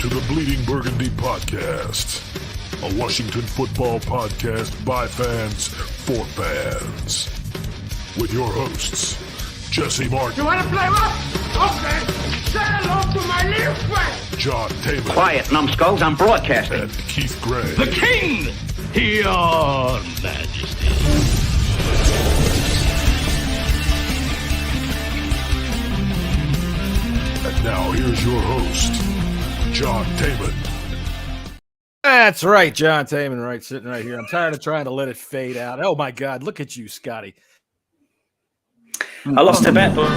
to the Bleeding Burgundy podcast, a Washington football podcast by fans for fans. With your hosts, Jessy Martin. You want to play what? Okay. Say hello to my little friend. John Taylor. Quiet, numbskulls, I'm broadcasting. And Keith Gray. The King, your Majesty. And now here's your host, John Taylor. That's right, John Taman, right, sitting right here. I'm tired of trying to let it fade out. Oh my God, look at you, Scotty. I lost a bet, but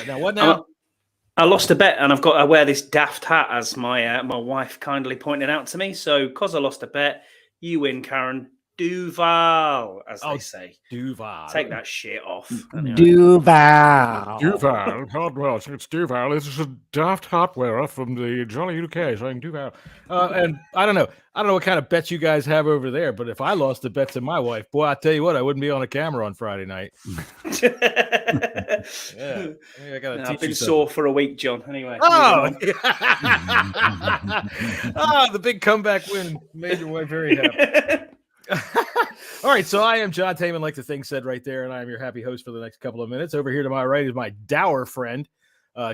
now what now? I lost a bet, and I wear this daft hat, as my wife kindly pointed out to me. So, because I lost a bet, you win, Karen. Duval, as they say. Duval. Take that shit off. Anyway. Duval. Duval, Hardwell, it's Duval. This is a daft hat wearer from the Jolly UK saying Duval. And I don't know what kind of bets you guys have over there, but if I lost a bet to my wife, boy, I tell you what, I wouldn't be on a camera on Friday night. Yeah, I've been sore for a week, John. Anyway. Oh, the big comeback win made your wife very happy. All right, so I am John Taman, like the thing said right there, and I am your happy host for the next couple of minutes. Over here to my right is my dour friend,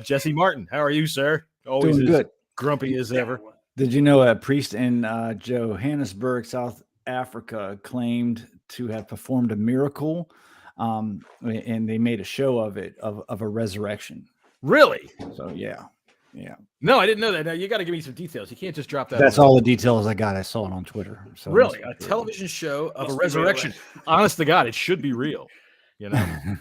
Jessy Martin. How are you, sir? Always doing good. Grumpy as ever. Did you know a priest in Johannesburg, South Africa, claimed to have performed a miracle, and they made a show of it, of a resurrection? Really? So, yeah. No, I didn't know that. Now, you got to give me some details. You can't just drop that. That's all the details I got. I saw it on Twitter. So really? A television show of a resurrection. Honest to God, it should be real. You know?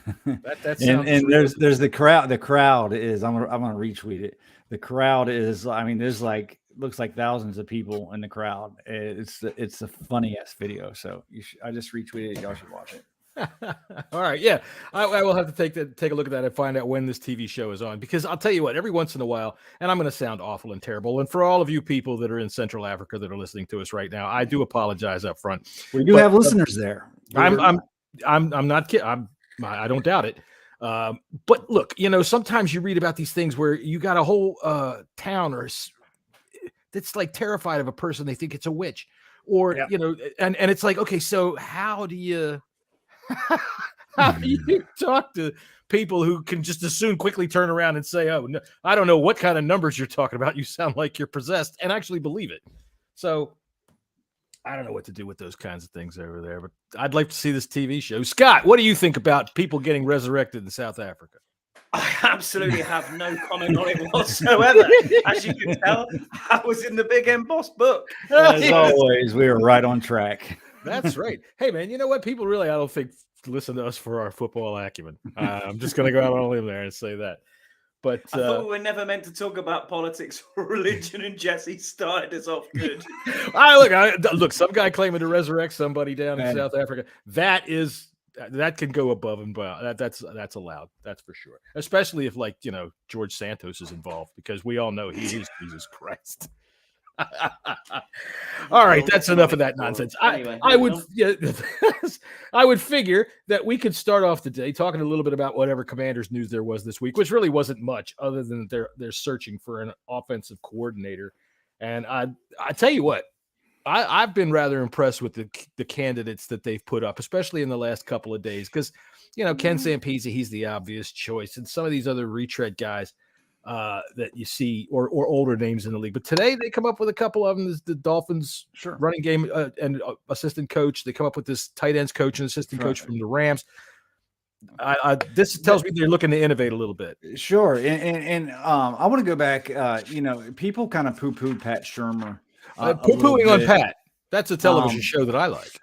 that sounds and there's the crowd. The crowd is, I'm gonna retweet it. The crowd is, I mean, there's looks like thousands of people in the crowd. It's a funny ass video. So I just retweeted it. Y'all should watch it. All right, yeah, I will have to take a look at that and find out when this TV show is on, because I'll tell you what, every once in a while, and I'm going to sound awful and terrible, and for all of you people that are in Central Africa that are listening to us right now, I do apologize up front. We do have listeners there. I'm not kidding. I don't doubt it. But look, sometimes you read about these things where you got a whole town that's like terrified of a person. They think it's a witch, or and it's like, okay, so how do you talk to people who can just as soon quickly turn around and say, oh, no, I don't know what kind of numbers you're talking about. You sound like you're possessed, and actually believe it. So I don't know what to do with those kinds of things over there, but I'd like to see this TV show. Scott, what do you think about people getting resurrected in South Africa? I absolutely have no comment on it whatsoever. As you can tell, I was in the Big M Boss book. As always, we are right on track. That's right. Hey, man, you know what? People really, I don't think, listen to us for our football acumen. I'm just going to go out on a limb there and say that. But I thought we were never meant to talk about politics or religion, and Jesse started us off good. Look, some guy claiming to resurrect somebody down in South Africa. That can go above and beyond. That's allowed. That's for sure. Especially if, George Santos is involved, because we all know he is Jesus Christ. All right, that's enough of that nonsense. Anyway, I would figure that we could start off the day talking a little bit about whatever Commanders news there was this week, which really wasn't much other than they're searching for an offensive coordinator. And I tell you what, I've been rather impressed with the candidates that they've put up, especially in the last couple of days, because Ken Sampisi, he's the obvious choice, and some of these other retread guys that you see, or older names in the league. But today they come up with a couple of them. The Dolphins running game and assistant coach. They come up with this tight ends coach and assistant coach from the Rams. This tells me they're looking to innovate a little bit. Sure. And I want to go back. People kind of poo-pooed Pat Shurmur. Poo-pooing on Pat. That's a television show that I like.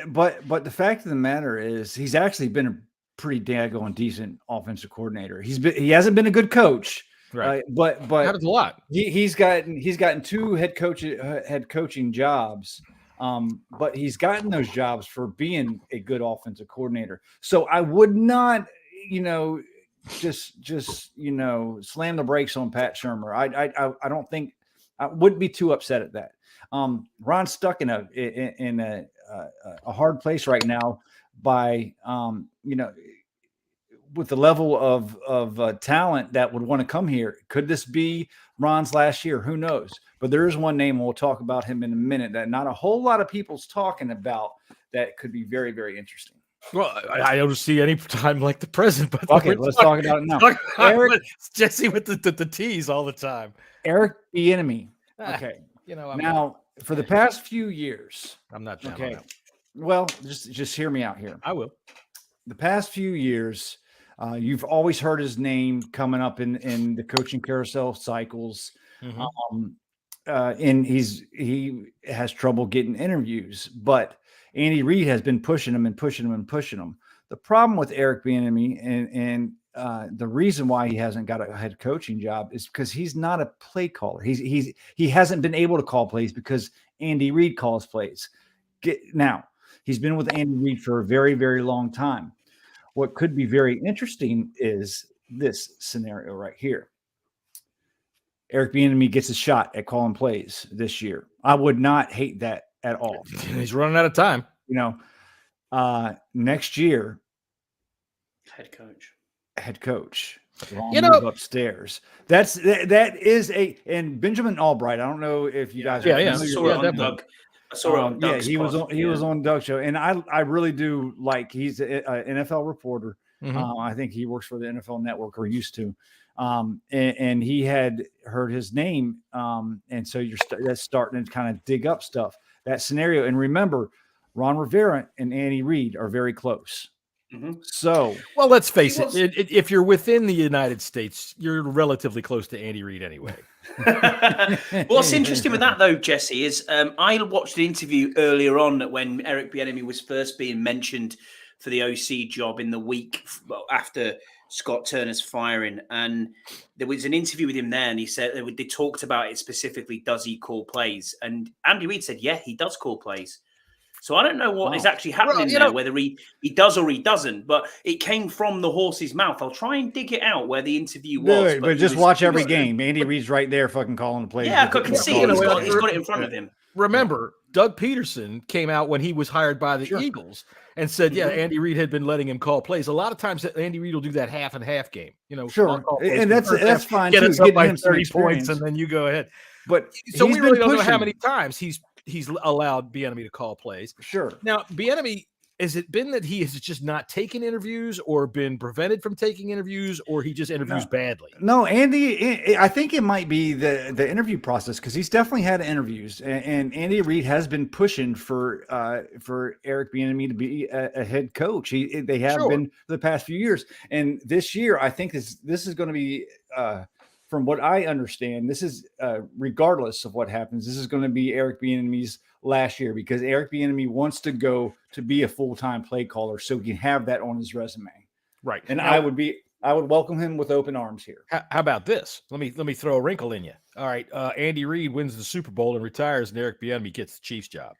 But the fact of the matter is, he's actually been a pretty daggone decent offensive coordinator. He hasn't been a good coach, right? But happens a lot. He's gotten two head coaching jobs, but he's gotten those jobs for being a good offensive coordinator. So I would not, just slam the brakes on Pat Shurmur. I don't think I wouldn't be too upset at that. Ron's stuck in a hard place right now by with the level of talent that would want to come here. Could this be Ron's last year? Who knows? But there is one name, and we'll talk about him in a minute, that not a whole lot of people's talking about, that could be very, very interesting. Well, I don't see any time like the present. But Okay, let's talk about it now. Eric, Jesse with the tease all the time. Eric Bieniemy. Okay, I'm for the past few years, I'm not down on okay. that. Well, just hear me out here. I will. The past few years, you've always heard his name coming up in the coaching carousel cycles. Mm-hmm. And he has trouble getting interviews, but Andy Reid has been pushing him. The problem with Eric Bieniemy and the reason why he hasn't got a head coaching job is because he's not a play caller. He hasn't been able to call plays because Andy Reid calls plays. Now, he's been with Andy Reid for a very, very long time. What could be very interesting is this scenario right here. Eric Bieniemy gets a shot at calling plays this year. I would not hate that at all. He's running out of time. Next year, Head coach. Upstairs. That is and Benjamin Albright. I don't know if you guys. I saw it on Doug. I saw it on Doug's he was on Doug's show, and I really do like. He's an NFL reporter. Mm-hmm. I think he works for the NFL Network, or used to. And he had heard his name, and so that's starting to kind of dig up stuff, that scenario. And remember, Ron Rivera and Andy Reid are very close. Mm-hmm. So, well, let's face it. If you're within the United States, you're relatively close to Andy Reid anyway. What's interesting with that, though, Jesse, is I watched an interview earlier on when Eric Bieniemy was first being mentioned for the OC job in the week after Scott Turner's firing, and there was an interview with him there, and he said they talked about it specifically. Does he call plays? And Andy Reid said, yeah, he does call plays. So I don't know what is actually happening there, whether he does or he doesn't, but it came from the horse's mouth. I'll try and dig it out where the interview was. But just watch every game. Andy Reid's right there fucking calling the plays. Yeah, I can see it. He's got it in front of him. Remember, Doug Peterson came out when he was hired by the Eagles and said, Andy Reid had been letting him call plays. A lot of times Andy Reid will do that half and half game. Sure. And that's fine too. Get us up by him 30 points and then you go ahead. But so we really don't know how many times he's allowed Bieniemy to call plays. Sure. Now, Bieniemy, has it been that he has just not taken interviews or been prevented from taking interviews, or he just interviews badly? No, Andy, I think it might be the interview process, because he's definitely had interviews, and Andy Reid has been pushing for Eric Bieniemy to be a head coach. They have been for the past few years, and this year I think this is going to be. From what I understand, this is regardless of what happens, this is going to be Eric Bieniemy's last year, because Eric Bieniemy wants to go to be a full-time play caller, so he can have that on his resume. Right. And now, I would welcome him with open arms here. How about this? Let me throw a wrinkle in you. All right, Andy Reid wins the Super Bowl and retires, and Eric Bieniemy gets the Chiefs job.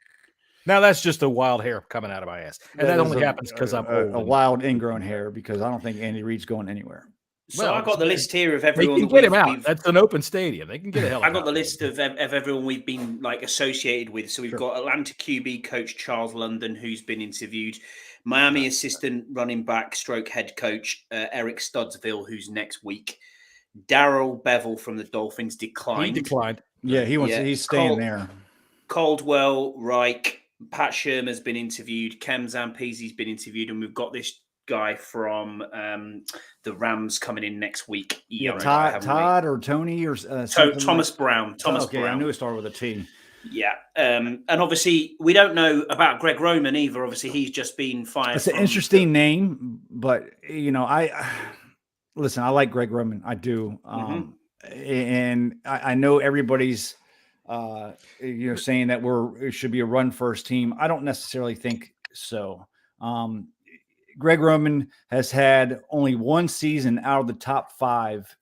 Now that's just a wild hair coming out of my ass, and that only happens because I'm old. A wild ingrown hair, because I don't think Andy Reid's going anywhere. So I got the list here of everyone. They can get him out. That's an open stadium. They can get a hell. I got the list of everyone we've been associated with. So we've got Atlanta QB coach Charles London, who's been interviewed. Miami assistant running back / head coach Eric Studsville, who's next week. Darrell Bevel from the Dolphins declined. He declined. Yeah, he's staying there. Caldwell, Reich, Pat Shermer's been interviewed. Kem Zampese's been interviewed, and we've got this guy from the Rams coming in next week. Todd or Tony or Thomas Brown. Thomas Brown. I knew it started with a T. Yeah, and obviously we don't know about Greg Roman either. Obviously, he's just been fired. It's an interesting name, but I like Greg Roman. I do, and I know everybody's saying that it should be a run first team. I don't necessarily think so. Greg Roman has had only one season out of the top 5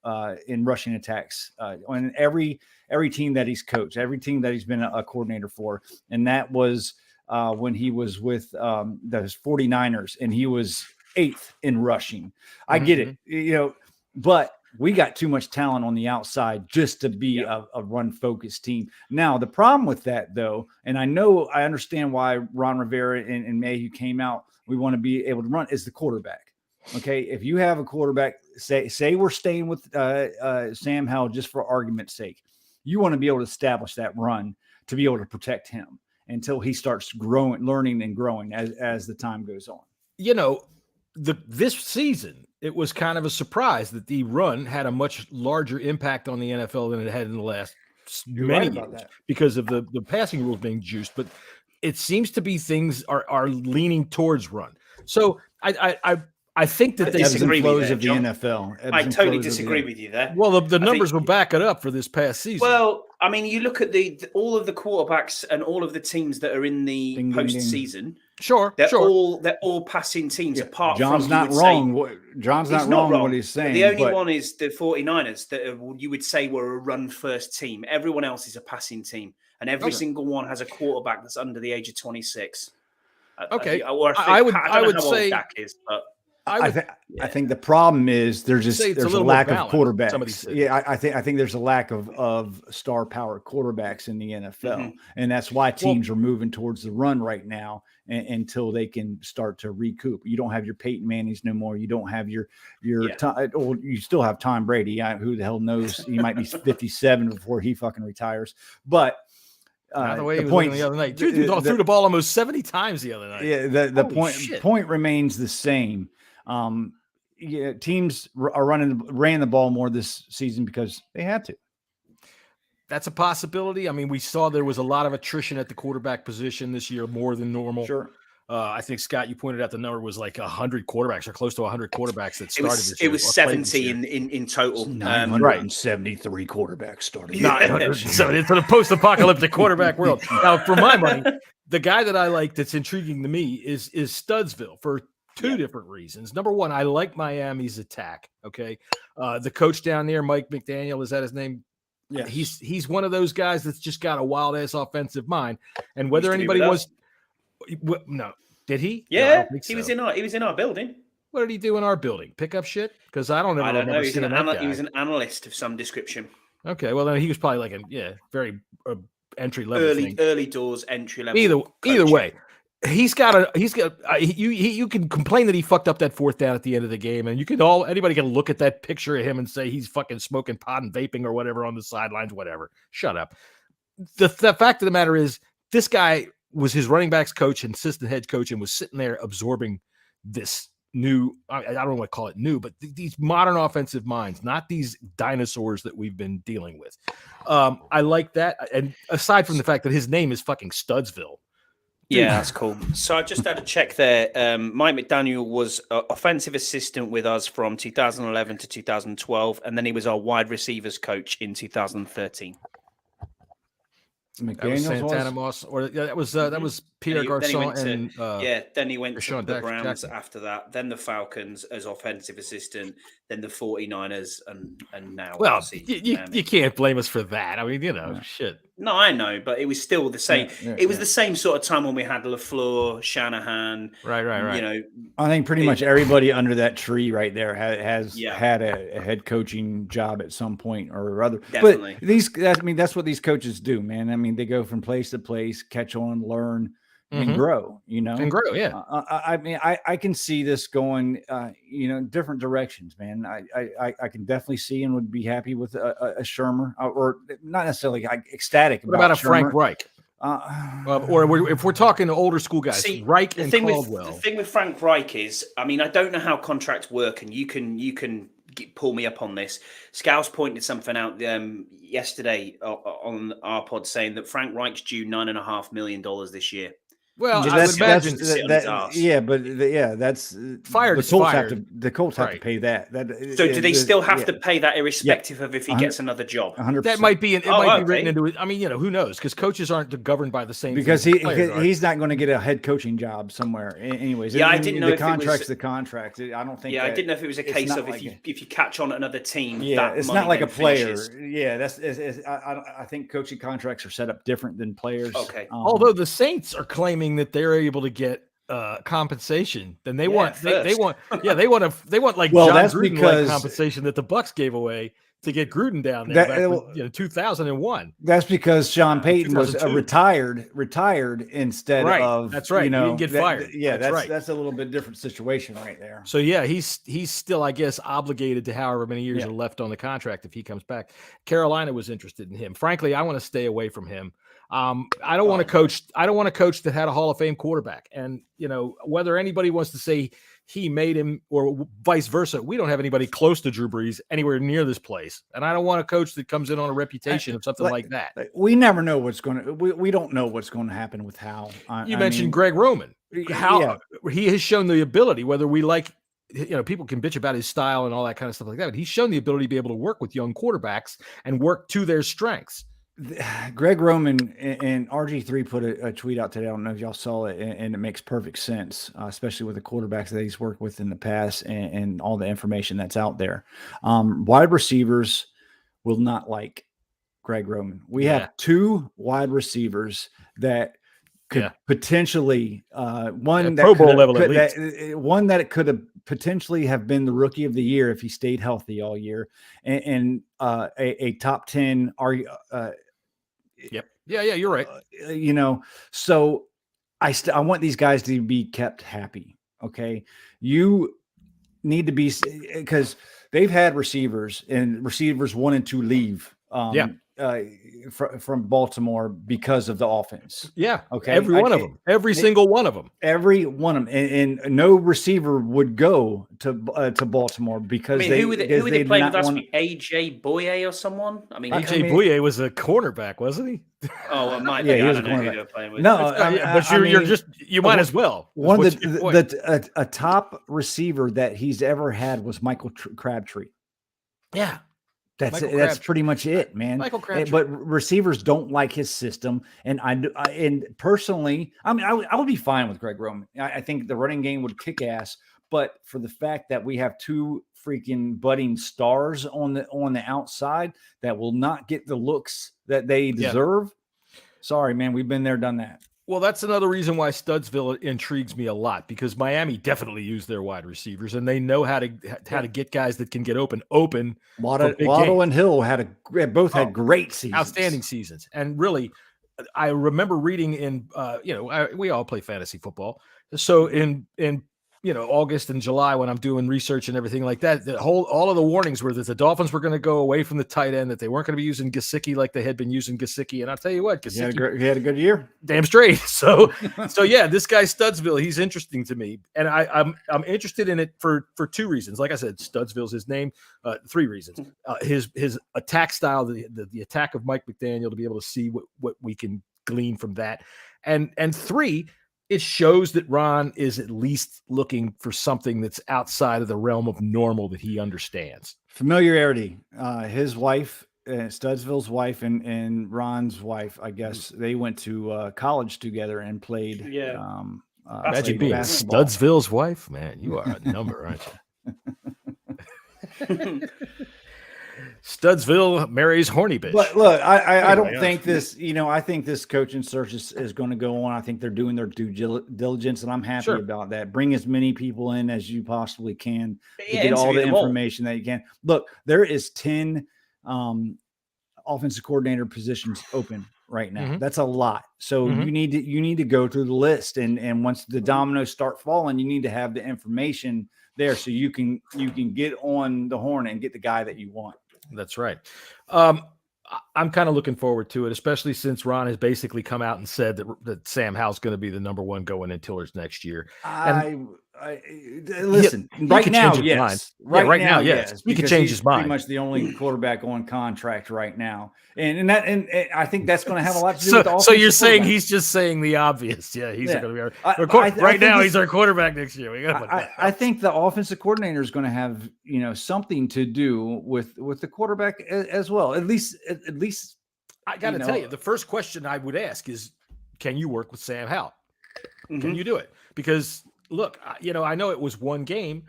in rushing attacks on every team that he's coached, every team that he's been a coordinator for. And that was when he was with the 49ers, and he was 8th in rushing. I get it, but we got too much talent on the outside just to be a run-focused team. Now, the problem with that, though, and I understand why Ron Rivera and Mayhew came out, we want to be able to run, is the quarterback. Okay, if you have a quarterback, say we're staying with Sam Howell just for argument's sake, you want to be able to establish that run to be able to protect him until he starts learning and growing as the time goes on. You know, this season, it was kind of a surprise that the run had a much larger impact on the NFL than it had in the last many years because of the passing rules being juiced. But it seems to be things are leaning towards run. So I think that they disagree flows with of the NFL. I totally disagree with you there. Well, the numbers will back it up for this past season. Well, I mean, you look at all of the quarterbacks and all of the teams that are in the postseason. Sure, they're all passing teams. Apart John's from not wrong. John's not wrong what he's saying. The only one is the 49ers that you would say were a run first team. Everyone else is a passing team, and every single one has a quarterback that's under the age of 26. Okay, I would say Dak is, but. I think the problem is there's a lack of quarterbacks. Yeah, I think there's a lack of star power quarterbacks in the NFL, and that's why teams are moving towards the run right now until they can start to recoup. You don't have your Peyton Mannings no more. You don't have your you still have Tom Brady. Who the hell knows? He might be 57 before he fucking retires, but. The way he was the other night, dude threw the ball almost 70 times the other night. Yeah, the point remains the same. Teams are ran the ball more this season because they had to. That's a possibility. I mean, we saw there was a lot of attrition at the quarterback position this year, more than normal. Sure. I think, Scott, you pointed out the number was like 100 quarterbacks or close to 100 quarterbacks that started this year. It was 70 in total. 973 quarterbacks started. 970 for the post-apocalyptic quarterback world. Now, for my money, the guy that I like that's intriguing to me is Studsville for two different reasons. Number one, I like Miami's attack. Okay. The coach down there, Mike McDaniel, is that his name? Yeah. He's one of those guys that's just got a wild ass offensive mind. And whether anybody was, no, did he? Yeah. No, he was in our building. What did he do in our building? Pick up shit? Because I don't know. He was an analyst of some description. Okay. Well, then he was probably like very entry level. Early doors, entry level. Either way. You can complain that he fucked up that fourth down at the end of the game, and anybody can look at that picture of him and say he's fucking smoking pot and vaping or whatever on the sidelines, whatever. Shut up. The fact of the matter is, this guy was his running backs coach and assistant head coach, and was sitting there absorbing this new, I don't want to call it new, but these modern offensive minds, not these dinosaurs that we've been dealing with. I like that. And aside from the fact that his name is fucking Studsville. Yeah, that's cool. So I just had a check there. Mike McDaniel was offensive assistant with us from 2011 to 2012, and then he was our wide receivers coach in 2013. That was Santana Moss, or that was Pierre Garçon, then he went to the Browns after that, then the Falcons as offensive assistant, then the 49ers, and now. Well, you can't blame us for that. I mean, shit. No, I know, but it was still the same. It was the same sort of time when we had LaFleur, Shanahan. Right. I think pretty much everybody under that tree right there has had a head coaching job at some point or other. Definitely. But that's what these coaches do, man. I mean, they go from place to place, catch on, learn, and grow. And grow. Yeah. I mean, I can see this going, different directions, man. I can definitely see and would be happy with a Shermer, or not necessarily ecstatic. What about a Shermer. Frank Reich? Or if we're talking to older school guys, Reich and Caldwell. The thing with Frank Reich is, I mean, I don't know how contracts work, and you can pull me up on this. Scouse pointed something out yesterday on our pod saying that Frank Reich's due $9.5 million this year. Well, I would imagine that's fired. The Colts have to pay that. So do they still have to pay that irrespective of if he gets another job? 100%. That might be be written into it. I mean, who knows? Because coaches aren't governed by the same. Because he's not going to get a head coaching job somewhere, anyways. Yeah, I didn't know the contract's the contract. I don't think. Yeah, I didn't know if it was a case of if you catch on at another team. Yeah, it's not like a player. Yeah, I think coaching contracts are set up different than players. Okay. Although the Saints are claiming that they're able to get compensation, then they want like John Gruden compensation that the Bucs gave away to get Gruden down there back in 2001. That's because Sean Payton was 2002. retired instead of. That's right. You know, he didn't get fired. That's right. That's a little bit different situation right there. So yeah, he's still, I guess, obligated to however many years are left on the contract if he comes back. Carolina was interested in him. Frankly, I want to stay away from him. I don't want to coach. I don't want a coach that had a Hall of Fame quarterback. And whether anybody wants to say he made him or vice versa, we don't have anybody close to Drew Brees anywhere near this place. And I don't want a coach that comes in on a reputation of something like that. We never know what's going to. We don't know what's going to happen with Hal. You mentioned Greg Roman. How he has shown the ability, whether we like. People can bitch about his style and all that kind of stuff like that, but he's shown the ability to be able to work with young quarterbacks and work to their strengths. Greg Roman and RG3 put a tweet out today. I don't know if y'all saw it, and it makes perfect sense, especially with the quarterbacks that he's worked with in the past and all the information that's out there. Wide receivers will not like Greg Roman. We have two wide receivers that could potentially one that Pro Bowl level at least. One that could have potentially have been the rookie of the year if he stayed healthy all year, and a top 10 Yeah, you're right. So I want these guys to be kept happy. Okay. You need to be, because they've had receivers one and two leave. From Baltimore because of the offense. Yeah. Okay. Every one of them. Every single one of them. Every one of them. And no receiver would go to Baltimore because who were they playing with us? AJ Boye or someone? AJ Boye was a cornerback, wasn't he? Oh, it might be. He was a cornerback. Playing with. No, you might as well. One of a top receiver that he's ever had was Michael Crabtree. Yeah. That's pretty much it, man. Michael Crabtree. But receivers don't like his system, and I personally, I would be fine with Greg Roman. I think the running game would kick ass, but for the fact that we have two freaking budding stars on the outside that will not get the looks that they deserve, sorry, man, we've been there, done that. Well, that's another reason why Studsville intrigues me a lot, because Miami definitely used their wide receivers, and they know how to get guys that can get open. Waddle and Hill had great seasons, outstanding seasons, and really, I remember reading in we all play fantasy football, so in August and July when I'm doing research and everything like that, all of the warnings were that the Dolphins were going to go away from the tight end, that they weren't going to be using Gesicki like they had been using Gesicki. And I'll tell you what, Gesicki, he had a good year. Damn straight. So yeah, this guy Studsville, he's interesting to me. And I'm interested in it for two reasons. Like I said, Studsville's his name. Three reasons. His attack style, the attack of Mike McDaniel, to be able to see what we can glean from that. And three, it shows that Ron is at least looking for something that's outside of the realm of normal that he understands. Familiarity. His wife, Studsville's wife, and Ron's wife, I guess, they went to college together and played. Imagine being Studsville's wife, man. You are a number, aren't you? Studsville marries horny bitch. But look, I don't think this, I think this coaching search is going to go on. I think they're doing their due diligence, and I'm happy about that. Bring as many people in as you possibly can to get all the information that you can. Look, there is 10 offensive coordinator positions open right now. Mm-hmm. That's a lot. So you need to go through the list, and once the dominoes start falling, you need to have the information there so you can get on the horn and get the guy that you want. That's right. I'm kind of looking forward to it, especially since Ron has basically come out and said that Sam Howell's going to be the number one going in Tillers next year. Listen, right now, yes. Right now, yes. He can change his mind. Pretty much the only quarterback on contract right now, and I think that's going to have a lot to do with the offense. So you're saying he's just saying the obvious? Yeah, he's going to be right now. He's our quarterback next year. I think the offensive coordinator is going to have something to do with the quarterback as well. At least. I got to tell you, the first question I would ask is, can you work with Sam Howell? Mm-hmm. Can you do it? Because look, I know it was one game,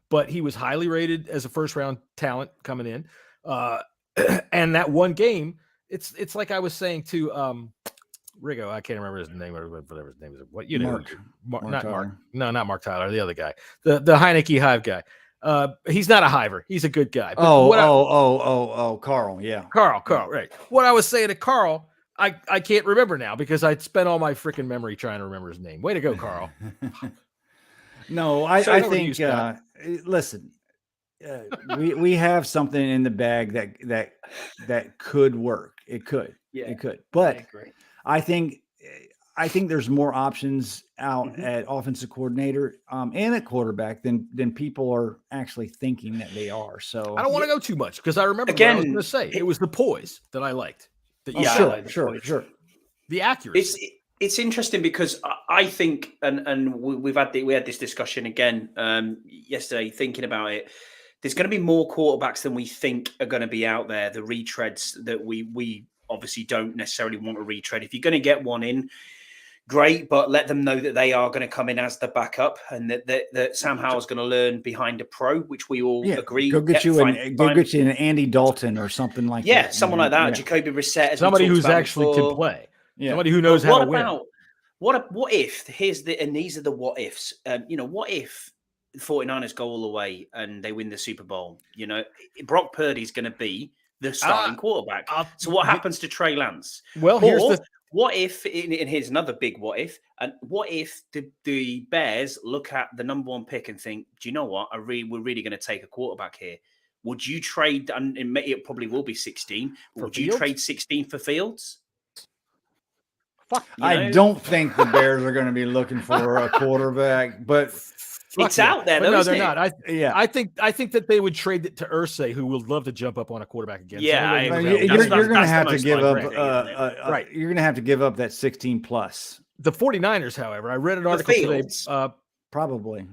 but he was highly rated as a first-round talent coming in. And that one game, it's like I was saying to Rigo, I can't remember his name, or whatever his name is. What Mark not Mark. No, not Mark Tyler, the other guy. The Heineke Hive guy. He's not a hiver. He's a good guy. But Carl. Yeah. Carl, right. What I was saying to Carl, I can't remember now because I spent all my freaking memory trying to remember his name. Way to go, Carl. No, I think, listen, we have something in the bag that could work. It could. But I think there's more options out at offensive coordinator and at quarterback than people are actually thinking that they are. So I don't want to go too much because I remember what I was going to say. It was the poise that I liked. Sure. The accuracy. It's interesting because I think, and we had this discussion again yesterday, thinking about it. There's going to be more quarterbacks than we think are going to be out there. The retreads that we obviously don't necessarily want to retread. If you're going to get one in, great, but let them know that they are going to come in as the backup, and that Sam Howell's going to learn behind a pro, which we all agree. Go get you an Andy Dalton or something like that. Yeah, someone like that. Jacoby Brissett, somebody who's actually can play. Yeah. Somebody who knows how to win. What if? These are the what ifs. What if the 49ers go all the way and they win the Super Bowl? Brock Purdy's going to be the starting quarterback. So what happens to Trey Lance? Well, what if? And here's another big what if. And what if the Bears look at the number 1 pick and think, do you know what? We're really going to take a quarterback here. Would you trade? And it probably will be 16. Would you trade 16 for Fields? I don't think the Bears are going to be looking for a quarterback, but it's out there. No, they're not. I think that they would trade it to Irsay, who would love to jump up on a quarterback again. Yeah, you're going to have to give up. Right, you're going to have to give up that 16 plus. The 49ers, however, I read an article today. Probably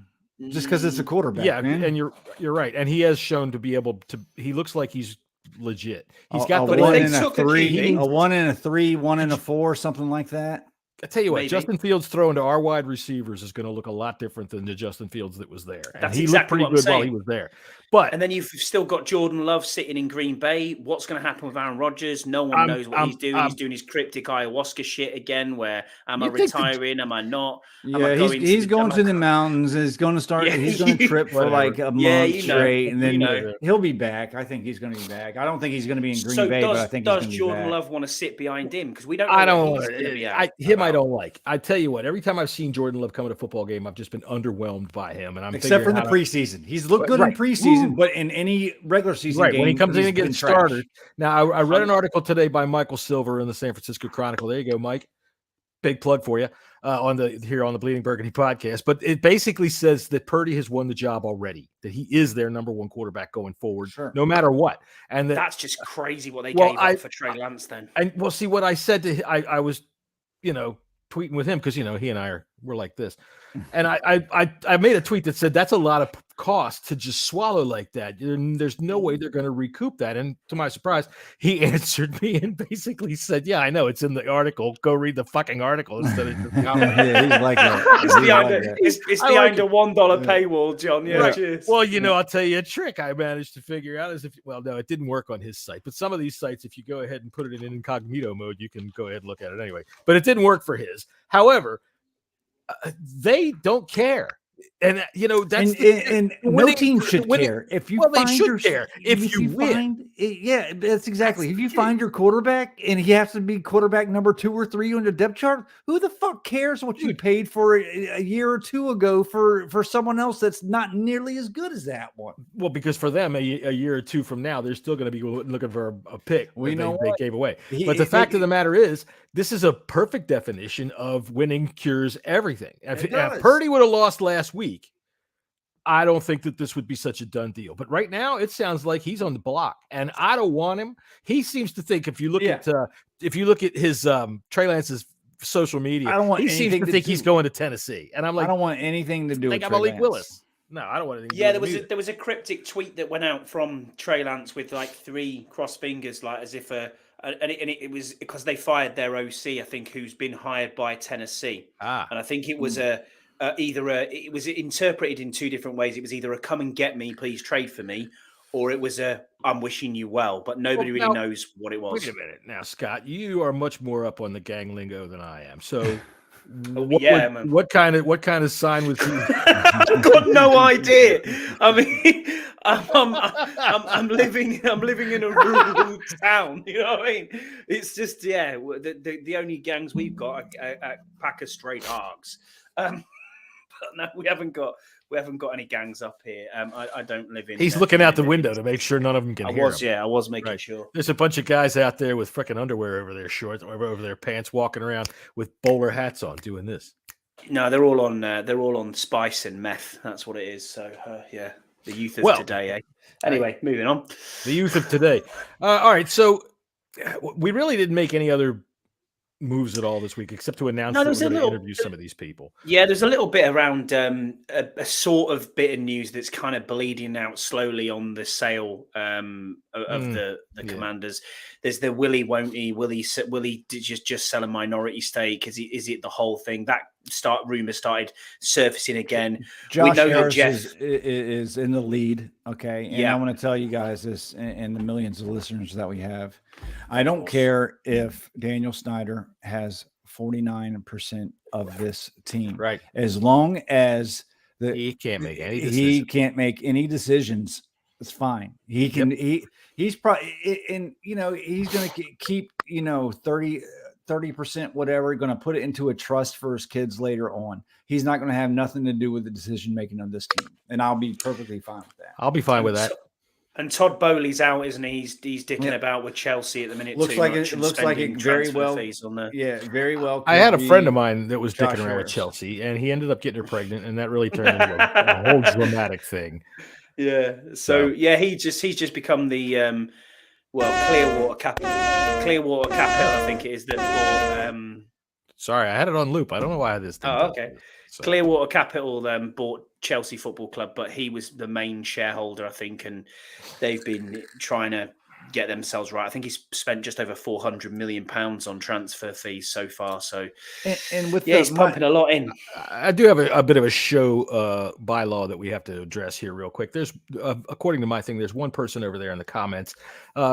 just because it's a quarterback. Yeah, man. And you're right, and he has shown to be able to. He looks like he's legit. He's got the 1 and a 3, a 1 and a 3, 1 and a 4, something like that. I tell you what, Justin Fields throwing to our wide receivers is going to look a lot different than the Justin Fields that was there. And he looked pretty good while he was there. And then you've still got Jordan Love sitting in Green Bay. What's going to happen with Aaron Rodgers? No one knows what he's doing. He's doing his cryptic ayahuasca shit again. Where am I retiring? Am I not? He's going to the mountains. He's going to start. He's going to trip for like a month straight, and then he'll be back. I think he's going to be back. I don't think he's going to be in Green Bay, but I think does Jordan Love want to sit behind him? Because we don't. I don't. I don't like. I tell you what. Every time I've seen Jordan Love come to a football game, I've just been underwhelmed by him. And except for the preseason, he's looked good in preseason, but in any regular season game, when he comes in and gets started. Now, I read an article today by Michael Silver in the San Francisco Chronicle. There you go, Mike. Big plug for you on the Bleeding Burgundy podcast. But it basically says that Purdy has won the job already, that he is their number 1 quarterback going forward, no matter what. And that's just crazy what they gave up for Trey Lance then. And well, see what I said to I was, tweeting with him because he and we're like this, and I made a tweet that said that's a lot of cost to just swallow like that. There's no way they're going to recoup that. And to my surprise, he answered me and basically said, "Yeah, I know it's in the article. Go read the fucking article instead of just he's like that. It's behind a $1 paywall, John. Yeah, right. Cheers. Well, I'll tell you a trick I managed to figure out is no, it didn't work on his site, but some of these sites, if you go ahead and put it in incognito mode, you can go ahead and look at it anyway. But it didn't work for his. However, they don't care. And that's no team should care if you. Well, they should care if you win. That's exactly. If you find your quarterback and he has to be quarterback number 2 or 3 on the depth chart, who the fuck cares what you paid for a year or 2 ago for someone else that's not nearly as good as that one? Well, because for them, a year or 2 from now, they're still going to be looking for a pick. They gave away. But the fact of the matter is, this is a perfect definition of winning cures everything. If Purdy would have lost last week, I don't think that this would be such a done deal. But right now, it sounds like he's on the block, and I don't want him. He seems to think if you look at his Trey Lance's social media, he seems to think he's going to Tennessee, and I'm like, I don't want anything to do with Trey Malik Willis. No, I don't want anything. Yeah, there was a cryptic tweet that went out from Trey Lance with like 3 cross fingers, like as if it was because they fired their OC, I think, who's been hired by Tennessee. And I think it was it was interpreted in 2 different ways. It was either a come and get me, please trade for me, or it was a I'm wishing you well, but nobody really knows what it was. Wait a minute now, Scott. You are much more up on the gang lingo than I am. So What kind of sign was he? I've got no idea. I mean, I'm living in a rural town. You know what I mean? It's just the only gangs we've got are pack of straight hogs. But no, we haven't got any gangs up here. I don't live in. He's looking out the window to make sure none of them can hear him. I was making sure. There's a bunch of guys out there with freaking underwear over their shorts or over their pants, walking around with bowler hats on, doing this. No, they're all on spice and meth. That's what it is. So the youth of today. Eh? Anyway, moving on. The youth of today. All right, so we really didn't make any other moves at all this week, except to announce that we're going to interview some of these people. Yeah, there's a little bit around a sort of bit of news that's kind of bleeding out slowly on the sale of the Commanders. There's the Willie, won't he? Willie just sell a minority stake? Is it the whole thing? That rumor started surfacing again. Josh Harris is in the lead. Okay, and I want to tell you guys this, and the millions of listeners that we have. I don't care if Daniel Snyder has 49% of this team, right? As long as he can't make any decisions. He can't make any decisions. It's fine. He can. He's probably, and he's going to keep 30%, whatever, going to put it into a trust for his kids later on. He's not going to have nothing to do with the decision making of this team, and I'll be perfectly fine with that. I'll be fine with that. And Todd Bowley's out, isn't he? He's dicking about with Chelsea at the minute. Looks like it very well. Very well. I had a friend of mine that was dicking around with Chelsea, and he ended up getting her pregnant, and that really turned into a whole dramatic thing. Yeah. So he's just become the Clearwater Capital. I think it is that bought. Sorry, I had it on loop. I don't know why I had this. Okay. So. Clearwater Capital bought Chelsea Football Club, but he was the main shareholder, I think, and they've been trying to get themselves right. I think he's spent just over £400 million on transfer fees so far. So, and with he's pumping a lot in. I do have a bit of a show bylaw that we have to address here real quick. There's, according to my thing, there's one person over there in the comments.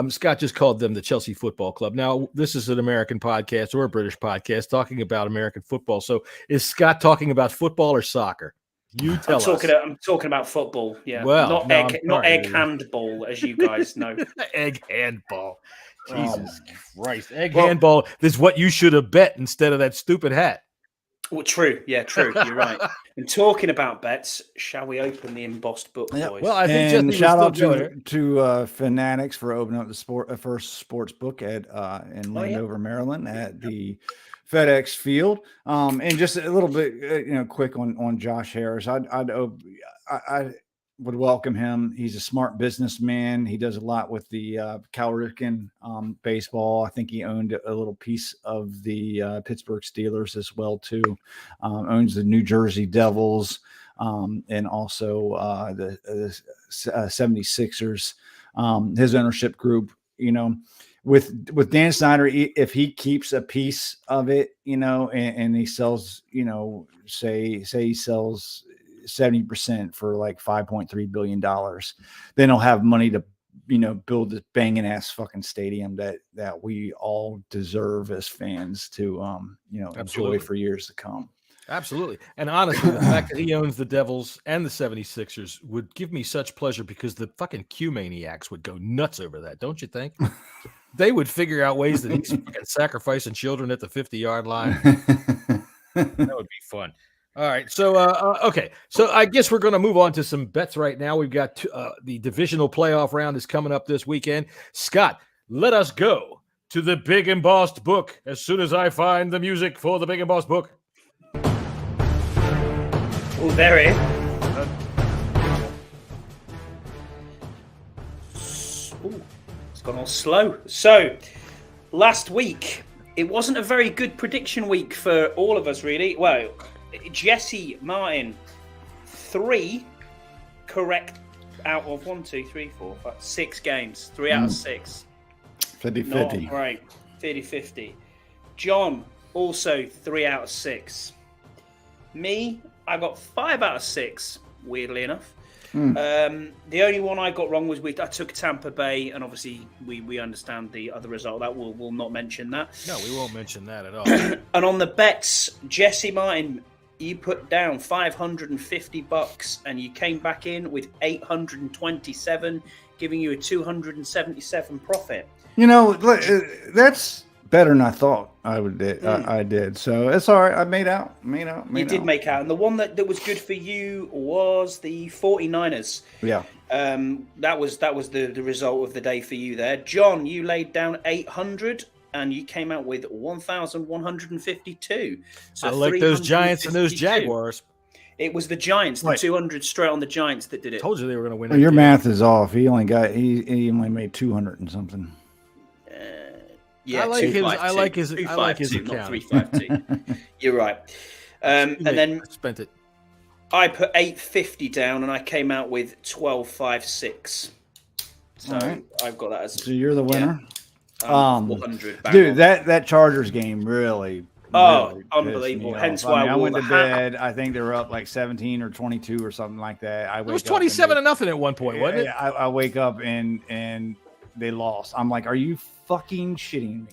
Scott just called them the Chelsea Football Club. Now, this is an American podcast or a British podcast talking about American football. So, is Scott talking about football or soccer? You tell us. I'm talking about football. Yeah. Well, not egg handball, as you guys know. Egg handball. Jesus Christ. Egg handball is what you should have bet instead of that stupid hat. Well, true. Yeah, true. You're right. And talking about bets, shall we open the embossed book, boys? Well, I think shout out to Fanatics for opening up the first sports book in Landover, Maryland at the FedEx Field. And just a little bit, quick on Josh Harris. I would welcome him. He's a smart businessman. He does a lot with the Cal Ripken baseball. I think he owned a little piece of the Pittsburgh Steelers as well too. Owns the New Jersey Devils and also the 76ers. His ownership group, with Dan Snyder, if he keeps a piece of it, and he sells, say he sells 70% for like $5.3 billion, then he'll have money to, build this banging ass fucking stadium that we all deserve as fans to, enjoy for years to come. Absolutely. And honestly, the fact that he owns the Devils and the 76ers would give me such pleasure because the fucking Q maniacs would go nuts over that. Don't you think? They would figure out ways that he's fucking sacrificing children at the 50-yard line. That would be fun. All right. So, okay. So I guess we're going to move on to some bets right now. We've got the divisional playoff round is coming up this weekend. Scott, let us go to the Big Embossed Book as soon as I find the music for the Big Embossed Book. Oh, there it is. It's gone all slow. So, last week, it wasn't a very good prediction week for all of us, really. Well, Jessy Martin, 3 correct out of 1, 2, 3, 4, 5, 6 games. 3 out of 6. 50-50. Right, 50-50. John, also 3 out of 6. Me, I got 5 out of 6, weirdly enough. The only one I got wrong was I took Tampa Bay, and obviously we understand the other result. That we'll not mention that. No, we won't mention that at all. And on the bets, Jesse Martin, you put down $550, and you came back in with 827, giving you a 277 profit. You know, that's better than I thought I would. I did. So it's all right. I made out. You did make out. And the one that was good for you was the 49ers. Yeah. That was the result of the day for you there. John, you laid down 800 and you came out with 1,152. So I like those Giants and those Jaguars. It was the Giants, the 200 straight on the Giants that did it. Told you they were going to win. Well, your math is off. He only made 200 and something. Yeah, I like his account. Not 352. You're right. And then spent it. I put 850 down, and I came out with 1256. So right. I've got that as. So you're the winner. 100. Dude, that Chargers game really. Unbelievable! Hence why I went to bed. I think they were up like 17 or 22 or something like that. It was 27-0 at one point, wasn't it? I wake up and they lost. I'm like, are you fucking shitting me?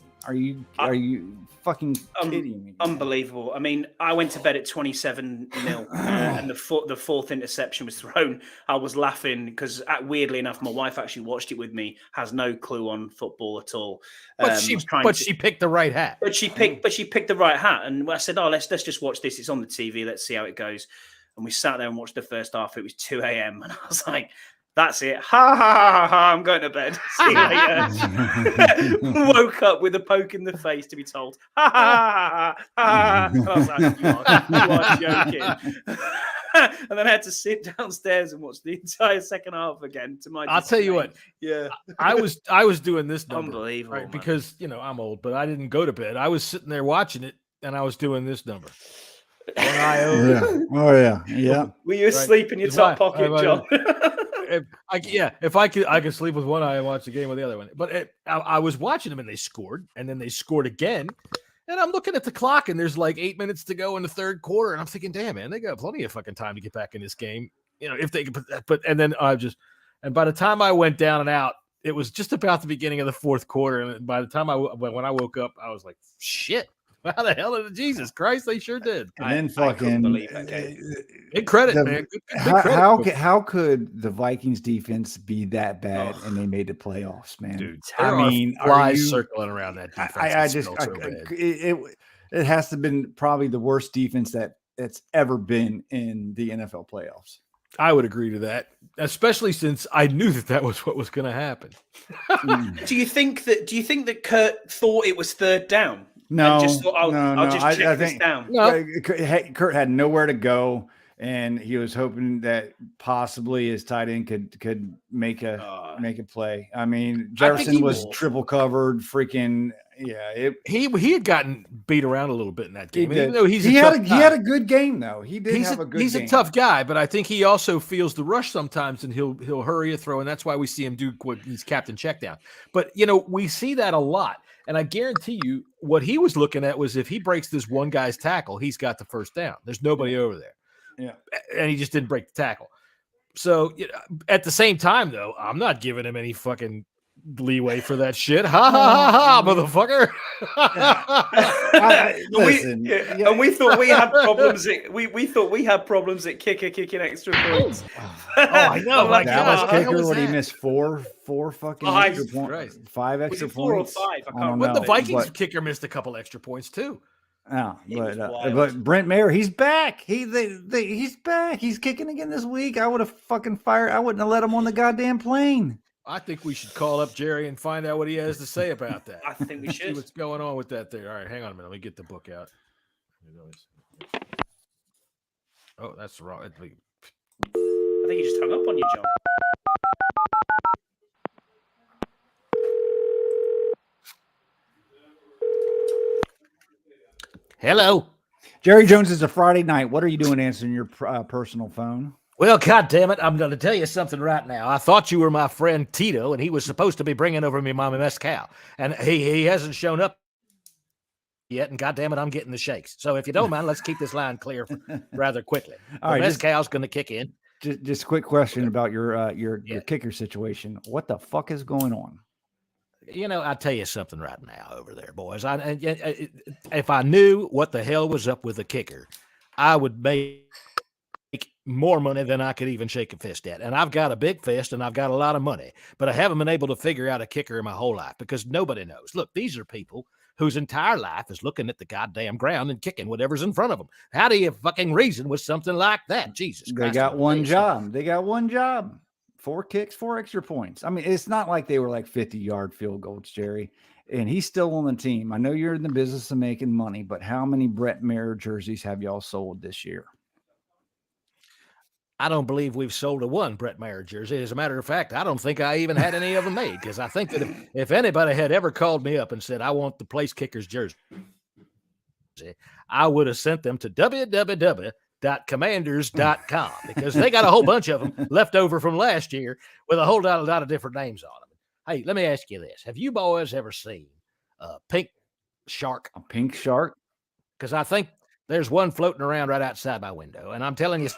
Are you fucking kidding me? Unbelievable. I mean, I went to bed at 27-0 and the fourth interception was thrown. I was laughing because, weirdly enough, my wife actually watched it with me. Has no clue on football at all. But she picked the right hat. But she picked the right hat, and I said, "Oh, let's just watch this. It's on the TV. Let's see how it goes." And we sat there and watched the first half. It was 2 a.m. and I was like, that's it. Ha, ha, ha, ha, I'm going to bed. See you later. Woke up with a poke in the face to be told, ha, ha, ha, ha. And I was like, you are joking. And then I had to sit downstairs and watch the entire second half again. I'll tell you what. Yeah. I was doing this number. Unbelievable. Right? Because, I'm old, but I didn't go to bed. I was sitting there watching it, and I was doing this number. One eye open. Yeah. Oh, yeah. Were you asleep in your top pocket, John? If I could sleep with one eye and watch the game with the other one. But I was watching them, and they scored, and then they scored again. And I'm looking at the clock, and there's like 8 minutes to go in the third quarter, and I'm thinking, damn, man, they got plenty of fucking time to get back in this game. If they could. And by the time I went down and out, it was just about the beginning of the fourth quarter. And by the time when I woke up, I was like, shit. How the hell did Jesus Christ? They sure did. And then fucking big credit, man. Big how could the Vikings defense be that bad and they made the playoffs, man? Dude, flies circling around that defense. It has to have been probably the worst defense that's ever been in the NFL playoffs. I would agree to that, especially since I knew that was what was going to happen. Do you think that Kurt thought it was third down? No, just thought, I'll just check this down. No. Kurt had nowhere to go, and he was hoping that possibly his tight end could make a play. I mean, Jefferson was triple covered. Freaking he had gotten beat around a little bit in that game. He had a good game though. He's a tough guy, but I think he also feels the rush sometimes, and he'll hurry a throw, and that's why we see him do what he's captain check down. But we see that a lot. And I guarantee you what he was looking at was if he breaks this one guy's tackle, he's got the first down. There's nobody over there. Yeah. And he just didn't break the tackle. So at the same time, though, I'm not giving him any fucking leeway for that shit. Ha ha ha, motherfucker. And we thought we had problems. We thought we had problems at kicker kicking extra points. I know. Like Dallas kicker when he missed four fucking extra points, 5 extra points. 4 or 5. I can't remember. But the Vikings kicker missed a couple extra points too. Oh, but Brent Mayer, he's back. He's back. He's kicking again this week. I would have fucking fired. I wouldn't have let him on the goddamn plane. I think we should call up Jerry and find out what he has to say about that. I think we should. See what's going on with that there. All right, hang on a minute. Let me get the book out. Oh, that's wrong. I think he just hung up on you, John. Hello. Jerry Jones is a Friday night. What are you doing answering your personal phone? Well, God damn it, I'm going to tell you something right now. I thought you were my friend Tito, and he was supposed to be bringing over me my mezcal, and he hasn't shown up yet, and God damn it, I'm getting the shakes. So if you don't mind, let's keep this line clear rather quickly. The mezcal's going to kick in. Just a quick question about your kicker situation. What the fuck is going on? I'll tell you something right now over there, boys. If I knew what the hell was up with the kicker, I would make more money than I could even shake a fist at. And I've got a big fist and I've got a lot of money, but I haven't been able to figure out a kicker in my whole life because nobody knows. Look, these are people whose entire life is looking at the goddamn ground and kicking whatever's in front of them. How do you fucking reason with something like that? Jesus Christ. They got one job. They got one job. 4 kicks, 4 extra points. I mean, it's not like they were like 50-yard field goals, Jerry. And he's still on the team. I know you're in the business of making money, but how many Brett Maher jerseys have y'all sold this year? I don't believe we've sold a one Brett Maher jersey. As a matter of fact, I don't think I even had any of them made because I think that if anybody had ever called me up and said, I want the place kicker's jersey, I would have sent them to www.commanders.com because they got a whole bunch of them left over from last year with a whole lot of different names on them. Hey, let me ask you this. Have you boys ever seen a pink shark? A pink shark? Because I think there's one floating around right outside my window, and I'm telling you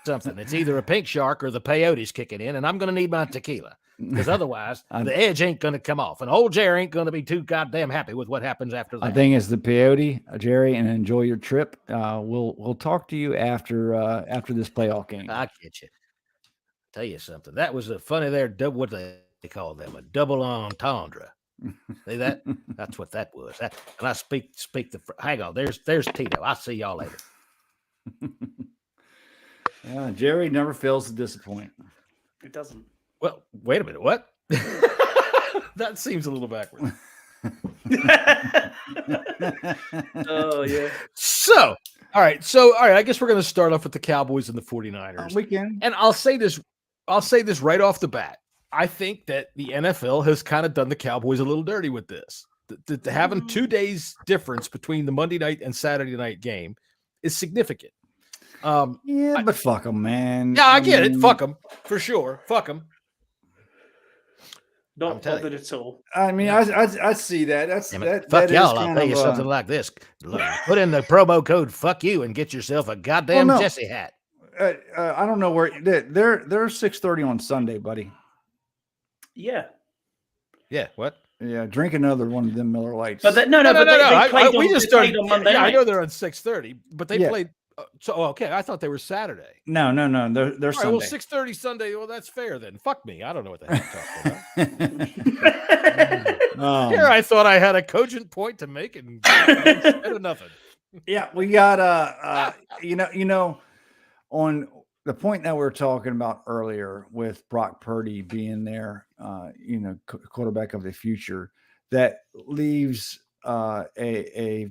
something. It's either a pink shark or the peyote's kicking in, and I'm going to need my tequila because otherwise the edge ain't going to come off, and old Jerry ain't going to be too goddamn happy with what happens after that. I think it's the peyote, Jerry, and enjoy your trip. We'll talk to you after this playoff game. I get you. Tell you something. That was a funny there. What they call them, a double entendre. See that? That's what that was. And I speak the. Hang on. There's Tito. I'll see y'all later. Jerry never fails to disappoint. It doesn't. Well, wait a minute. What? That seems a little backward. Oh, yeah. So, all right. I guess we're going to start off with the Cowboys and the 49ers. We can. And I'll say this right off the bat. I think that the NFL has kind of done the Cowboys a little dirty with this. Having 2 days difference between the Monday night and Saturday night game is significant. But fuck them, man. Yeah, I get it. Fuck them for sure. Fuck them. Not bothered at all. I mean, I see that. Fuck y'all. I'll tell you something like this. Look, put in the promo code "fuck you" and get yourself a goddamn Jessy hat. I don't know where they're 6:30 on Sunday, buddy. Yeah. Yeah. What? Yeah. Drink another one of them Miller Lights. But they played on Monday night. I know they're on 6:30, but they played. Okay. I thought they were Saturday. No. They're Sunday. Well, 6:30 Sunday. Well, that's fair then. Fuck me. I don't know what the hell I'm talking about. Here, I thought I had a cogent point to make, and instead of nothing. Yeah, we got on the point that we were talking about earlier with Brock Purdy being there, quarterback of the future, that leaves a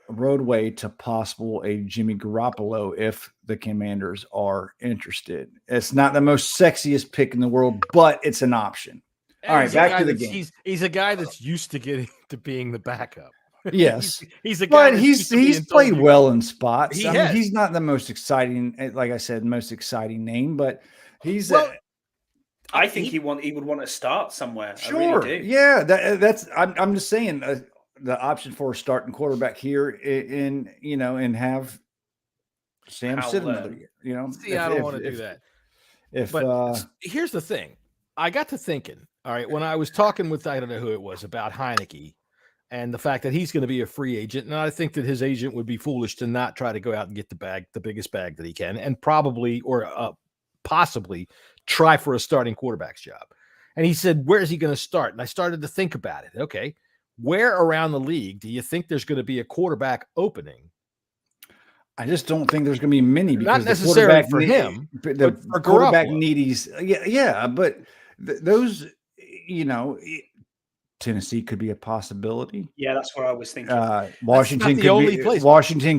roadway to possible a Jimmy Garoppolo if the Commanders are interested. It's not the most sexiest pick in the world, but it's an option. All right, back to the game. He's a guy that's used to getting to being the backup. Yes, he's a guy. But he's played well in spots. I mean, he's not the most exciting, like I said, most exciting name, but he's. I think he would want to start somewhere. Sure. I really do. Yeah, that's. I'm just saying the option for a starting quarterback here and have Sam sit another year. See, I don't want to do that. But here's the thing. I got to thinking, all right, when I was talking with, I don't know who it was, about Heineke and the fact that he's going to be a free agent. And I think that his agent would be foolish to not try to go out and get the biggest bag that he can, and probably or possibly try for a starting quarterback's job. And he said, where is he going to start? And I started to think about it. Okay, where around the league do you think there's going to be a quarterback opening? I just don't think there's going to be many, because not necessarily for him, the for quarterback Garoppolo. needies. Yeah, but those, Tennessee could be a possibility. Yeah, that's what I was thinking. Washington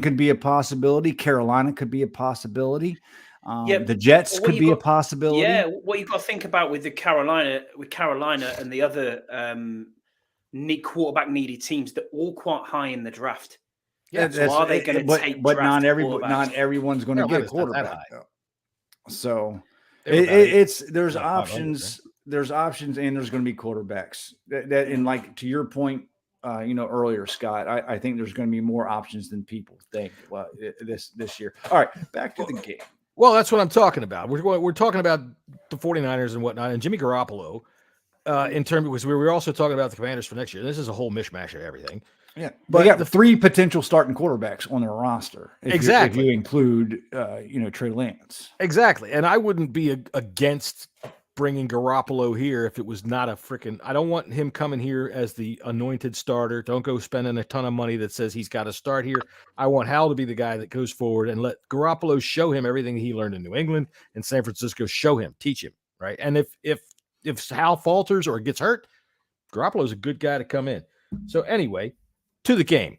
could be a possibility. Carolina could be a possibility. The Jets could be a possibility. Yeah, what you've got to think about with Carolina and the other quarterback needy teams, they're all quite high in the draft. Yeah, so are they going to take? But not everyone's going to get a quarterback. So there's options. There's options, and there's going to be quarterbacks. That and like to your point, earlier, Scott, I think there's going to be more options than people think this year. All right, back to the game. Well, that's what I'm talking about. We're talking about the 49ers and whatnot, and Jimmy Garoppolo. In terms, because we were also talking about the Commanders for next year. This is a whole mishmash of everything. Yeah, but they got three potential starting quarterbacks on their roster. If you include, Trey Lance. Exactly, and I wouldn't be against bringing Garoppolo here if it was not a freaking. I don't want him coming here as the anointed starter. Don't go spending a ton of money that says he's got to start here. I want Hal to be the guy that goes forward and let Garoppolo show him everything he learned in New England and San Francisco. Show him, teach him, right? And if Hal falters or gets hurt, Garoppolo's a good guy to come in. So anyway, to the game.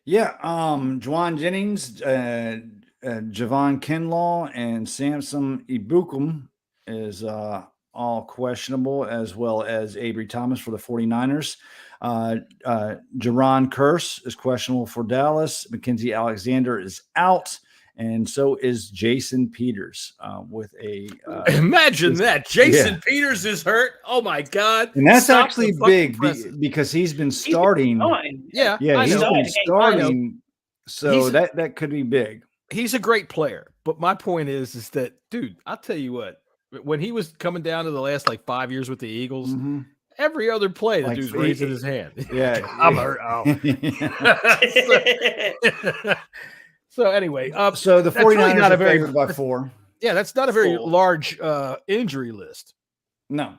Yeah, Juwan Jennings, Javon Kinlaw, and Samson Ibukum is all questionable, as well as Avery Thomas for the 49ers. Jaron Curse is questionable for Dallas. Mackenzie Alexander is out. And so is Jason Peters with a. Imagine that. Jason Peters is hurt. Oh, my God. And that's actually big because he's been starting. Yeah, he's been starting. So that could be big. He's a great player. But my point is that, dude, I'll tell you what, when he was coming down to the last 5 years with the Eagles, every other play, the dude's raising his hand. Yeah. I'm hurt. Oh. So anyway, so the 49ers really are favored by 4. Yeah, that's not a very large injury list. No,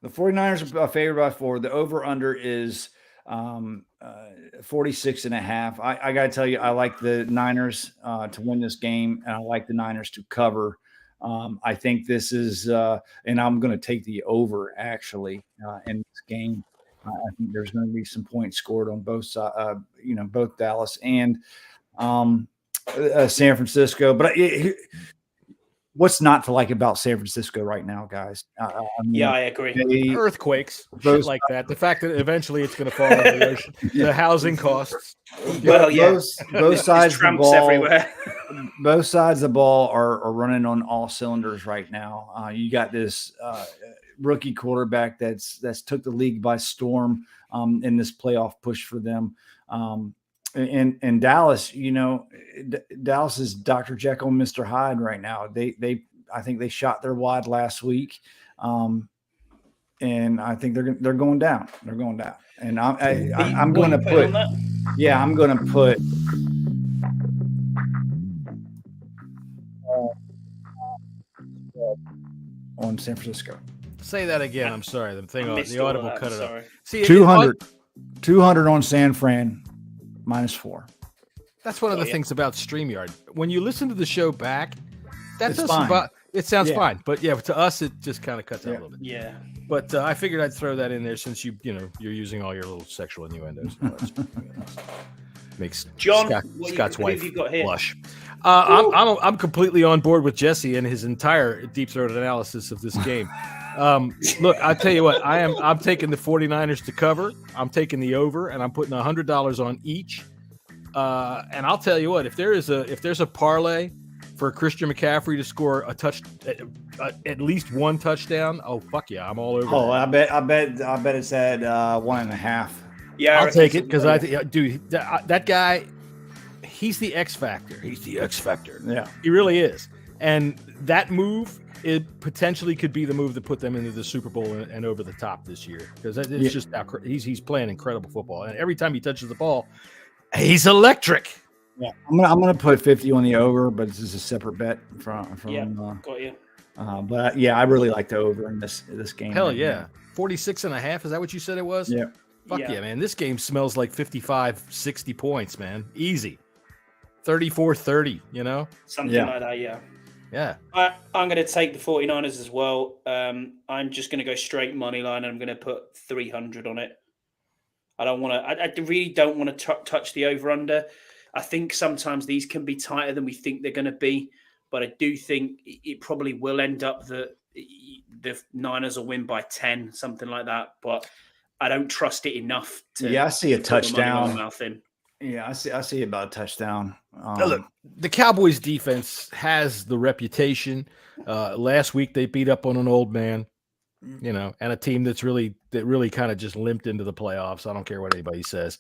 the 49ers are favored by 4. The over-under is 46.5. I got to tell you, I like the Niners to win this game, and I like the Niners to cover. I think this is, and I'm going to take the over actually in this game. I think there's going to be some points scored on both sides, both Dallas and San Francisco. But what's not to like about San Francisco right now, guys? I agree. Earthquakes, shit like that. The fact that eventually it's going to fall into the ocean. The housing costs. Well, both sides of the ball. Everywhere. Both sides of the ball are running on all cylinders right now. You got this rookie quarterback that's took the league by storm in this playoff push for them. And Dallas, Dallas is Dr. Jekyll and Mr. Hyde right now. I think they shot their wad last week, and I think they're going down. They're going down, and I'm going to put. Yeah, I'm going to put. On San Francisco. Say that again. I'm sorry. The audible cut it up. See, 200 on San Fran. -4. That's one of the things about StreamYard. When you listen to the show back, it sounds fine. But yeah, to us, it just kind of cuts out a little bit. Yeah. But I figured I'd throw that in there since you're using all your little sexual innuendos. Makes Scott's wife blush. I'm completely on board with Jesse and his entire deep throated analysis of this game. Look, I'll tell you what, I'm taking the 49ers to cover. I'm taking the over, and I'm putting $100 on each. And I'll tell you what, if there's a parlay for Christian McCaffrey to score at least one touchdown, oh fuck yeah, I'm all over. Oh, I bet it's at 1.5. Yeah, I'll take it because I think, dude, that guy, he's the X factor. He's the X factor. Yeah, he really is. And that move, it potentially could be the move that put them into the Super Bowl and over the top this year, because it's just he's playing incredible football, and every time he touches the ball, he's electric. Yeah, I'm gonna put 50 on the over, but this is a separate bet from got you. But yeah, I really like the over in this game. Hell yeah, 46.5. Is that what you said it was? Yeah. Fuck yeah, man. This game smells like 55, 60 points, man. Easy. 34-30, Something like that, yeah. Yeah. I'm going to take the 49ers as well. I'm just going to go straight money line, and I'm going to put 300 on it. I really don't want to touch the over-under. I think sometimes these can be tighter than we think they're going to be, but I do think it probably will end up that the Niners will win by 10, something like that. But I don't trust it enough to. I see a touchdown. Yeah, I see about a touchdown. Look, the Cowboys defense has the reputation. Last week they beat up on an old man, and a team that really kind of just limped into the playoffs. I don't care what anybody says.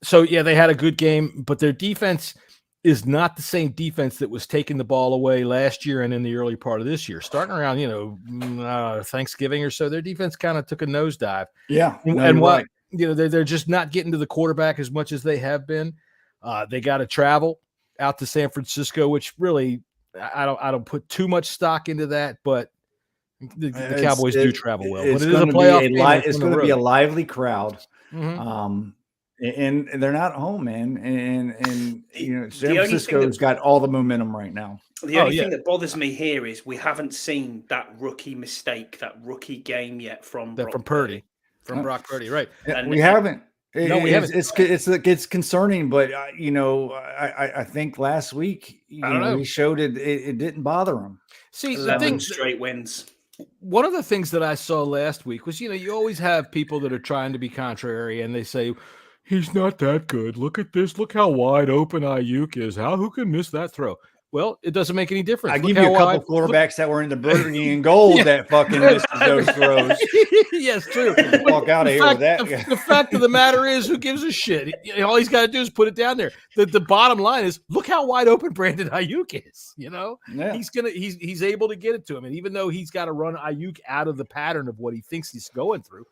So yeah, they had a good game, but their defense is not the same defense that was taking the ball away last year and in the early part of this year. Starting around, Thanksgiving or so, their defense kind of took a nosedive. Yeah, and what they're just not getting to the quarterback as much as they have been. They got to travel out to San Francisco, which really I don't put too much stock into that, but the Cowboys do travel well. But it is a playoff game. It's going to be a lively crowd. Mm-hmm. And they're not home, man. And San Francisco's got all the momentum right now. The only thing that bothers me here is we haven't seen that rookie mistake, that rookie game yet from Brock Purdy. Right? And we haven't. We haven't. It's concerning, but I think last week he showed it didn't bother him. See, 11 straight wins. One of the things that I saw last week was, you always have people that are trying to be contrary, and they say, he's not that good. Look at this. Look how wide open Ayuk is. Who can miss that throw? Well, it doesn't make any difference. I give you a couple quarterbacks that were in the Burgundy and gold that fucking missed those throws. Yes, true. Walk out of here with that. The fact of the matter is, who gives a shit? All he's got to do is put it down there. The bottom line is, look how wide open Brandon Ayuk is. Yeah. He's able to get it to him, and even though he's got to run Ayuk out of the pattern of what he thinks he's going through,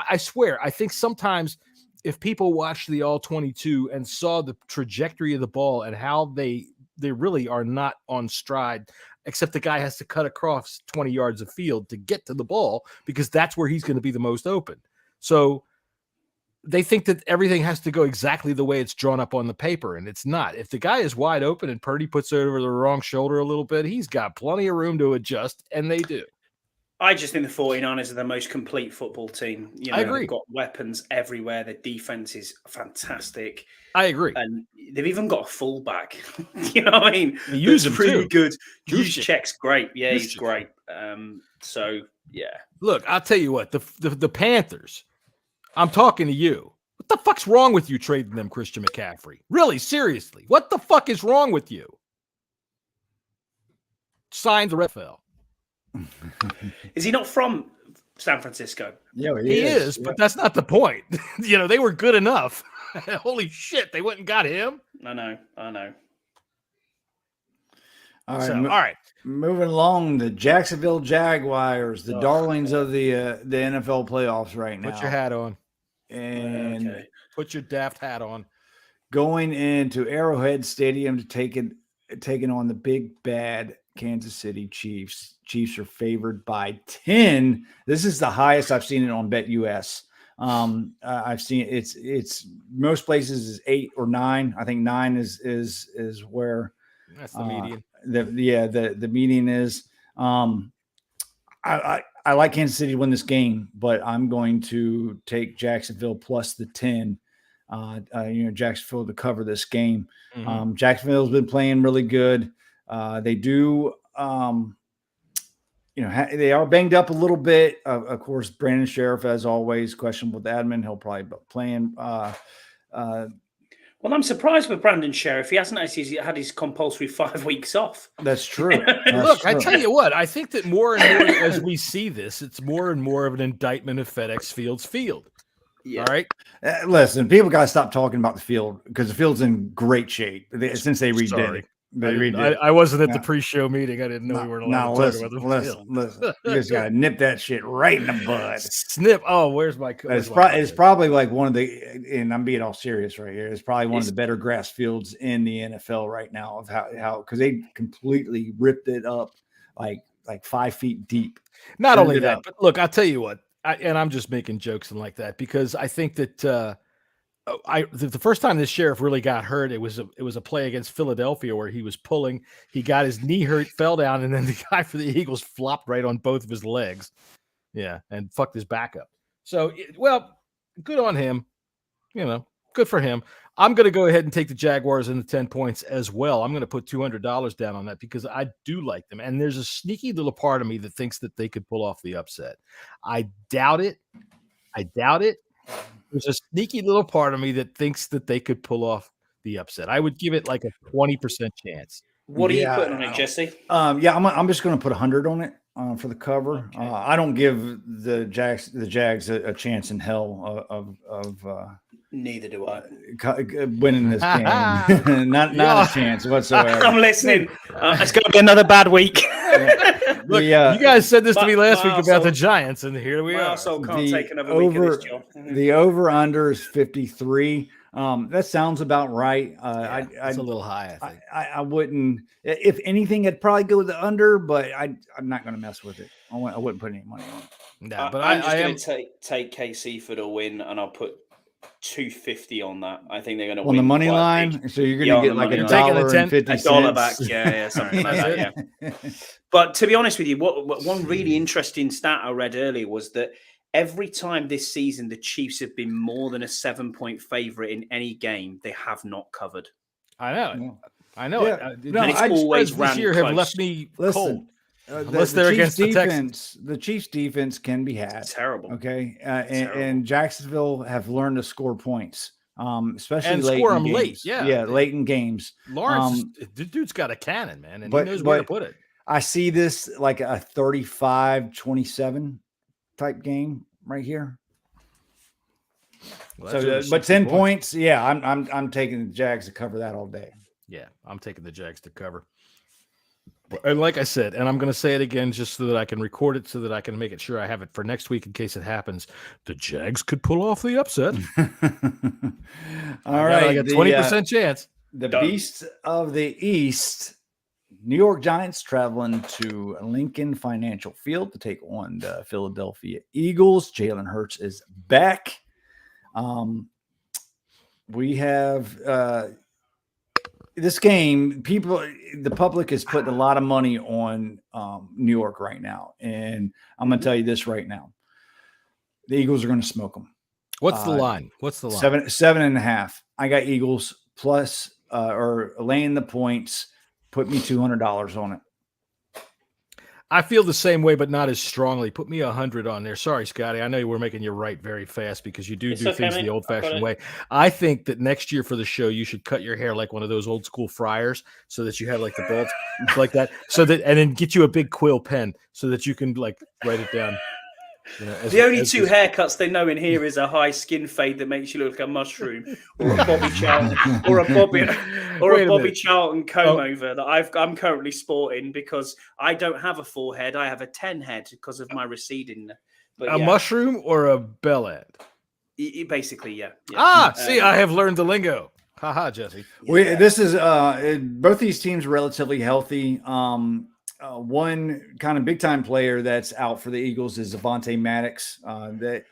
I swear, I think sometimes if people watched the All 22 and saw the trajectory of the ball and how they really are not on stride, except the guy has to cut across 20 yards of field to get to the ball because that's where he's going to be the most open. So they think that everything has to go exactly the way it's drawn up on the paper, and it's not. If the guy is wide open and Purdy puts it over the wrong shoulder a little bit, he's got plenty of room to adjust, and they do. I just think the 49ers are the most complete football team. I agree. They've got weapons everywhere. Their defense is fantastic. I agree. And they've even got a fullback. You know what I mean? They use him pretty too. Good. Check's great. Yeah, he's great. So, yeah. Look, I'll tell you what. The Panthers, I'm talking to you. What the fuck's wrong with you trading them Christian McCaffrey? Really, seriously. What the fuck is wrong with you? Signed the NFL. Is he not from San Francisco? Yeah, he is, but that's not the point. They were good enough. Holy shit, they went and got him. I know. All right, all right. Moving along, the Jacksonville Jaguars, the darlings of the NFL playoffs right now. Put your hat on. And put your daft hat on. Going into Arrowhead Stadium to taking on the big bad Kansas City Chiefs. Chiefs are favored by 10. This is the highest I've seen it on BetUS. I've seen it's most places is 8 or 9. I think 9 is where that's the median. The median is. I like Kansas City to win this game, but I'm going to take Jacksonville plus the 10. Jacksonville to cover this game. Mm-hmm. Jacksonville's been playing really good. They do, they are banged up a little bit. Of course, Brandon Sheriff, as always, questionable with admin. He'll probably be playing. Well, I'm surprised with Brandon Sheriff. He hasn't actually had his compulsory 5 weeks off. That's true. Look, I tell you what, I think that more and more as we see this, it's more and more of an indictment of FedEx Field's field. Yeah. All right. Listen, people got to stop talking about the field because the field's in great shape since they redid it. I wasn't at the pre-show meeting. I didn't know we weren't allowed to talk about the field. Listen. You just got to nip that shit right in the bud. Snip. Oh, where's my coat? It's probably like one of the, and I'm being all serious right here. It's probably one of the better grass fields in the NFL right now of how because they completely ripped it up like 5 feet deep. Not only that, but look, I'll tell you what. And I'm just making jokes and like that because I think that the first time this Sheriff really got hurt, it was a play against Philadelphia where he was pulling, he got his knee hurt, fell down, and then the guy for the Eagles flopped right on both of his legs, and fucked his back up. So, good on him, good for him. I'm going to go ahead and take the Jaguars in the 10 points as well. I'm going to put $200 down on that because I do like them. And there's a sneaky little part of me that thinks that they could pull off the upset. I doubt it. There's a sneaky little part of me that thinks that they could pull off the upset. I would give it like a 20% chance. What are you putting on it, Jesse? I'm just going to put 100 on it for the cover. Okay. I don't give the Jags a chance in hell of Neither do I. Winning this game. not a chance whatsoever. I'm listening. It's going to be another bad week. Look, you guys said this to me last week about the Giants, and here we are. So can't take another week of this job. The over-under is 53. That sounds about right. It's a little high, I think. I wouldn't. If anything, I'd probably go with the under, but I'm not going to mess with it. I wouldn't put any money on it. No, but I'm just going to take KC for the win, and I'll put 250 on that. I think they're going to win on the money line. big. So you're going to get like $1.50 back. Yeah, something like that. Yeah. But to be honest with you, what one really interesting stat I read earlier was that every time this season the Chiefs have been more than a 7-point favorite in any game, they have not covered. I know. I know. Yeah. It's always this year close. have left me cold. Unless they're Chiefs against the defense, Texans. the Chiefs defense can be had. It's terrible. Okay. Terrible. And Jacksonville have learned to score points, especially And late score in them games. late. Yeah. late in games. Lawrence, the dude's got a cannon, man, and he knows where to put it. I see this like a 35-27 type game right here. Well, So, but 10 points, yeah, I'm taking the Jags to cover that all day. Yeah, I'm taking the Jags to cover. And like I said, and I'm going to say it again just so that I can record it so that I can make it sure I have it for next week in case it happens. The Jags could pull off the upset. All right. I got 20% chance. The Beasts of the East, New York Giants traveling to Lincoln Financial Field to take on the Philadelphia Eagles. Jalen Hurts is back. We have this game. The public is putting a lot of money on New York right now, and I'm going to tell you this right now: the Eagles are going to smoke them. What's the line? What's the line? 7.5. I got Eagles plus or laying the points. Put me $200 on it. I feel the same way, but not as strongly. Put me 100 on there. Sorry, Scotty. I know you were making you right very fast because you do things the old-fashioned way. I think that next year for the show, you should cut your hair like one of those old school friars so that you have like the bald like that. And then get you a big quill pen so that you can like write it down. You know, the only two haircuts they know in here is a high skin fade that makes you look like a mushroom, or a Bobby Charlton, or a Bobby Charlton comb over that I'm currently sporting because I don't have a forehead, I have a 10 head because of my receding. But mushroom or a bell end? Basically, yeah. See, I have learned the lingo. Haha, Jesse. This is both these teams relatively healthy. One kind of big time player that's out for the Eagles is Avonte Maddox. That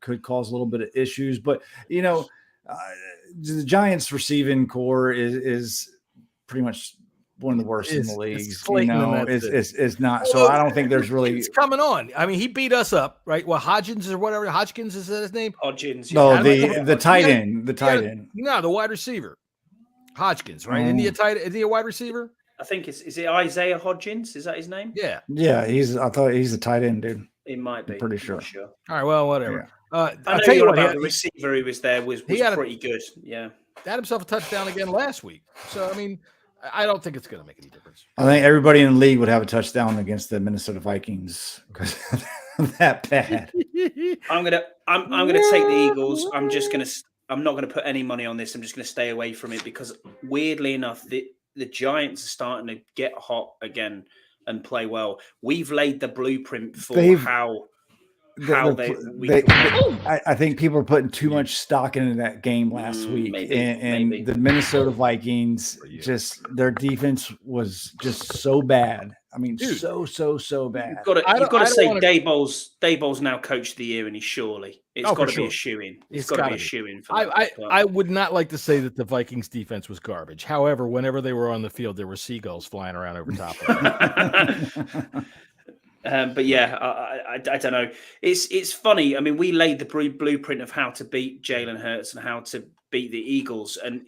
could cause a little bit of issues, but the Giants receiving core is pretty much one of the worst in the league. It's not. So I don't think there's really. It's coming on. I mean, he beat us up, right? Well, Hodgins or whatever. Hodgkins, is that his name? Hodgins. No, the tight end. The tight end. No, the wide receiver. Hodgkins, right? Isn't he a wide receiver? I think is it Isaiah Hodgins? Is that his name? Yeah. Yeah, I thought he's a tight end, dude. It might be. I'm pretty sure. All right, well, whatever. Yeah. I'll tell you what about the receiver who was there was pretty good. Yeah. Had himself a touchdown again last week. So I mean, I don't think it's going to make any difference. I think everybody in the league would have a touchdown against the Minnesota Vikings because that bad. I'm gonna take the Eagles. I'm not gonna put any money on this. I'm just gonna stay away from it because weirdly enough, the Giants are starting to get hot again and play well. We've laid the blueprint for I think people are putting too much stock into that game last week. Maybe. The Minnesota Vikings, their defense was just so bad. I mean, so bad. You've got to say Daboll's now coach of the year, and it's got to be a shoo-in. It's got to be a shoo-in for that. I would not like to say that the Vikings defense was garbage. However, whenever they were on the field, there were seagulls flying around over top of them. But yeah, I don't know. It's funny. I mean, we laid the blueprint of how to beat Jalen Hurts and how to beat the Eagles, and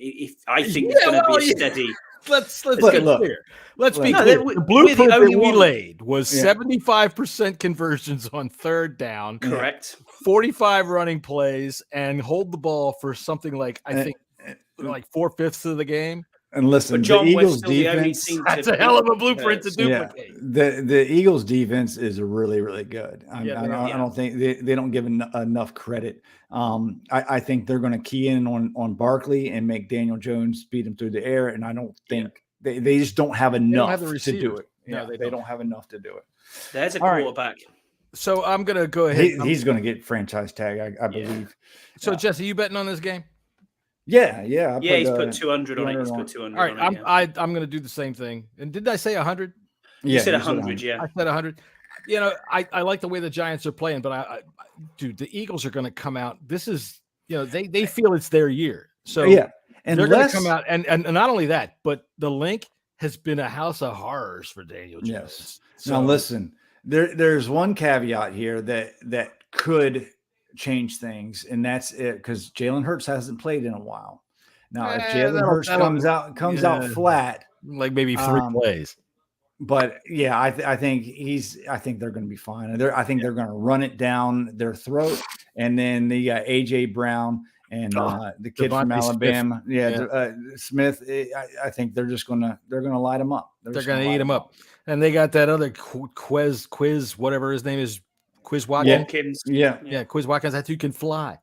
I think it's going to be a steady. Let's get clear. Let's be clear. The blueprint that we laid was 75% conversions on third down, correct? 45 running plays, and hold the ball for something like I think like 4/5 of the game. And listen, But John, the we're Eagles still the only defense. team That's to a hell of a beat blueprint to Hurts. duplicate. The Eagles defense is really, really good. I Yeah, don't think they don't give enough credit. I think they're going to key in on Barkley and make Daniel Jones beat him through the air. And I don't think they just don't have enough the to do receivers. it. No, Yeah, they they don't. don't have enough to do it. There's a All right. quarterback. So I'm going to go ahead. He's going to get franchise tag, I believe. So Yeah. Jesse, you betting on this game? Yeah. He's put 200 on it. He's put 200 All right, on it. I'm going to do the same thing. And did I say 100? You said 100, yeah. I said 100. You know, I like the way the Giants are playing, but dude, the Eagles are going to come out. This is, they feel it's their year. So yeah, and they're going to come out, and not only that, but the link has been a house of horrors for Daniel Jones. Yes. Now listen, there's one caveat here that could change things, and that's it, because Jalen Hurts hasn't played in a while. Now, if Jalen Hurts comes out flat, like maybe 3 plays. But yeah, I think they're going to be fine. I think they're going to run it down their throat, and then the AJ Brown and the kid from Alabama, Smith. I think they're going to light them up. They're going to eat them up, and they got that other quiz, whatever his name is, Quiz Watkins. Yeah, Quiz Watkins. That dude can fly.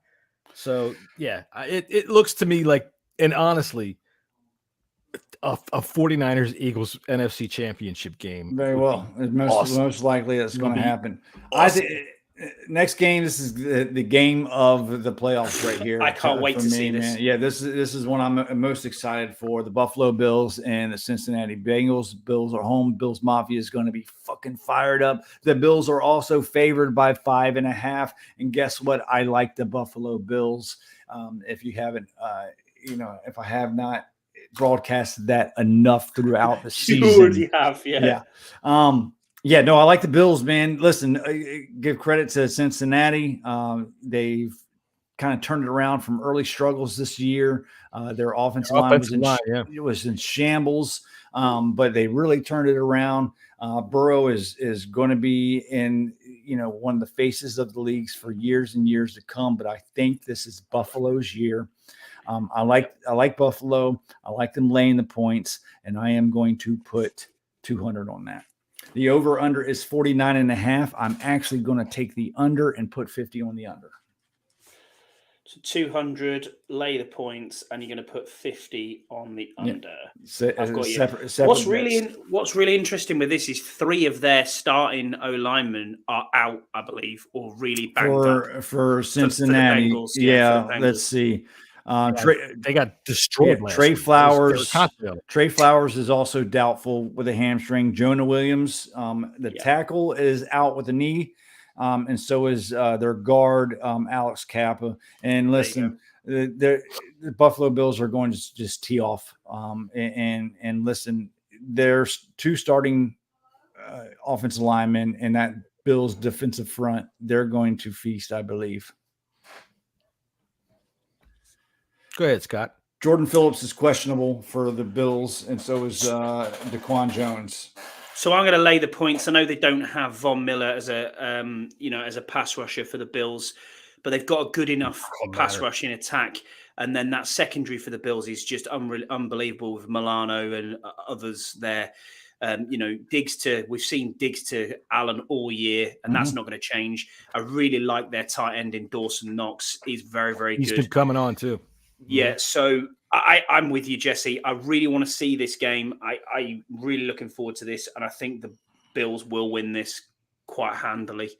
So yeah, it looks to me like, and honestly, a 49ers Eagles NFC Championship game. Very well. Most likely that's going to happen. Awesome. I think next game, this is the game of the playoffs right here. I can't wait to see this. Man. Yeah, this is one I'm most excited for. The Buffalo Bills and the Cincinnati Bengals. Bills are home. Bills Mafia is going to be fucking fired up. The Bills are also favored by 5.5. And guess what? I like the Buffalo Bills. If you haven't, if I have not broadcasted that enough throughout the season. You already have, yeah. I like the Bills, man. Listen, give credit to Cincinnati. They've kind of turned it around from early struggles this year. Their offensive line was in shambles, but they really turned it around. Burrow is going to be in, one of the faces of the leagues for years and years to come. But I think this is Buffalo's year. I like Buffalo. I like them laying the points, and I am going to put 200 on that. The over-under is 49.5. I'm actually going to take the under and put 50 on the under. So 200, lay the points, and you're going to put 50 on the under. I've got you. Separate what's really interesting with this is 3 of their starting O-linemen are out, I believe, or really banged up. For Cincinnati. For the Bengals, Let's see. They got destroyed. Trey Flowers. Trey Flowers is also doubtful with a hamstring. Jonah Williams, tackle, is out with a knee, and so is their guard, Alex Kappa. And listen, the Buffalo Bills are going to just tee off. And listen, there's 2 starting offensive linemen, and that Bills defensive front, they're going to feast, I believe. Go ahead, Scott. Jordan Phillips is questionable for the Bills, and so is Daquan Jones. So I'm going to lay the points. I know they don't have Von Miller as a pass rusher for the Bills, but they've got a good enough pass rushing attack. And then that secondary for the Bills is just unbelievable with Milano and others there. We've seen Diggs to Allen all year, and that's not going to change. I really like their tight end in Dawson Knox. He's very, very good. He's been coming on too. Yeah, so I'm with you, Jesse. I really want to see this game. I'm really looking forward to this, and I think the Bills will win this quite handily.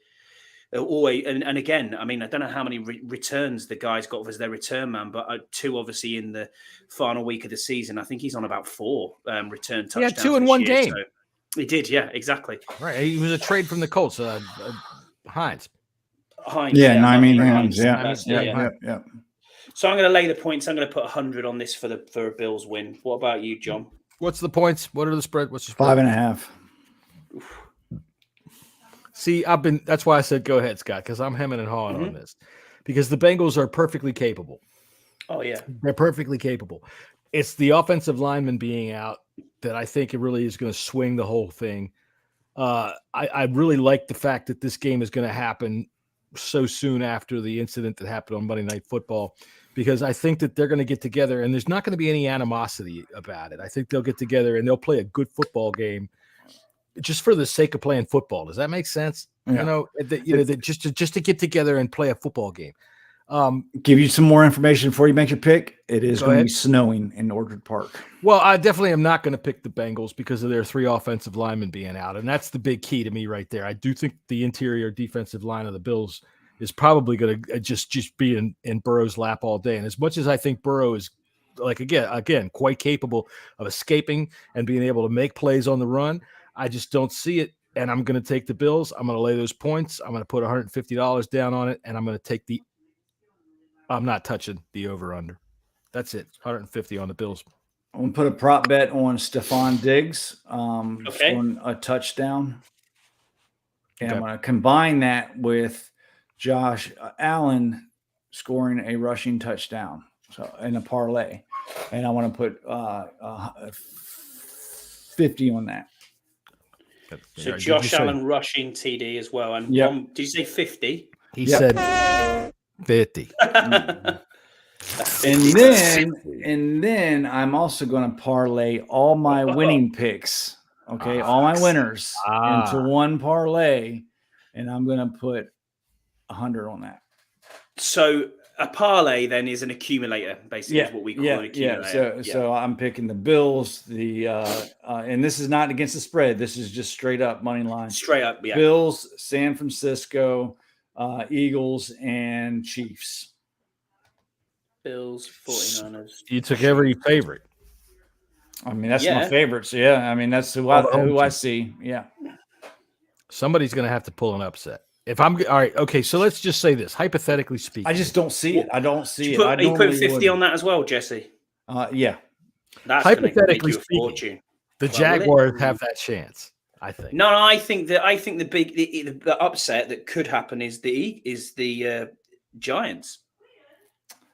And again, I mean, I don't know how many returns the guy's got as their return man, but 2 obviously in the final week of the season. I think he's on about 4 return touchdowns. Yeah, 2 in one game. So he did, yeah, exactly. Right, he was a trade from the Colts, Hines. Yeah, Hines. Yeah. So I'm going to lay the points. I'm going to put 100 on this for a Bills win. What about you, John? What's the points? What are the spread? What's the spread? 5.5. See, that's why I said go ahead, Scott, because I'm hemming and hawing on this. Because the Bengals are perfectly capable. Oh, yeah. They're perfectly capable. It's the offensive lineman being out that I think it really is going to swing the whole thing. I really like the fact that this game is going to happen so soon after the incident that happened on Monday Night Football because I think that they're going to get together and there's not going to be any animosity about it. I think they'll get together and they'll play a good football game just for the sake of playing football. Does that make sense? Yeah. Just to get together and play a football game. Give you some more information before you make your pick. It is Go going to ahead. be snowing in Orchard Park. Well, I definitely am not going to pick the Bengals because of their 3 offensive linemen being out. And that's the big key to me right there. I do think the interior defensive line of the Bills is probably going to just be in Burrow's lap all day. And as much as I think Burrow is like, again, quite capable of escaping and being able to make plays on the run, I just don't see it. And I'm going to take the Bills. I'm going to lay those points. I'm going to put $150 down on it. And I'm going to take I'm not touching the over-under. That's it. 150 on the Bills. I'm going to put a prop bet on Stephon Diggs scoring a touchdown. And I'm going to combine that with Josh Allen scoring a rushing touchdown in a parlay. And I want to put 50 on that. So Josh Allen rushing TD as well. And did you say 50? He said 50. And then I'm also going to parlay all my winning picks. Okay, all my winners into one parlay, and I'm going to put 100 on that. So a parlay then is an accumulator, basically, is what we call an accumulator. So I'm picking the Bills, and this is not against the spread. This is just straight up money line. Straight up, yeah. Bills, San Francisco, Eagles, and Chiefs. Bills, 49ers. You took every favorite. I mean, that's my favorite. So, I mean, that's who I see. Yeah. Somebody's going to have to pull an upset. If I'm all right, okay, so let's just say this, hypothetically speaking. I just don't see it. I don't see it. Are you putting 50 on that as well, Jesse? Yeah. That's hypothetically speaking, the Jaguars have that chance, I think. No, I think the upset that could happen is the Giants.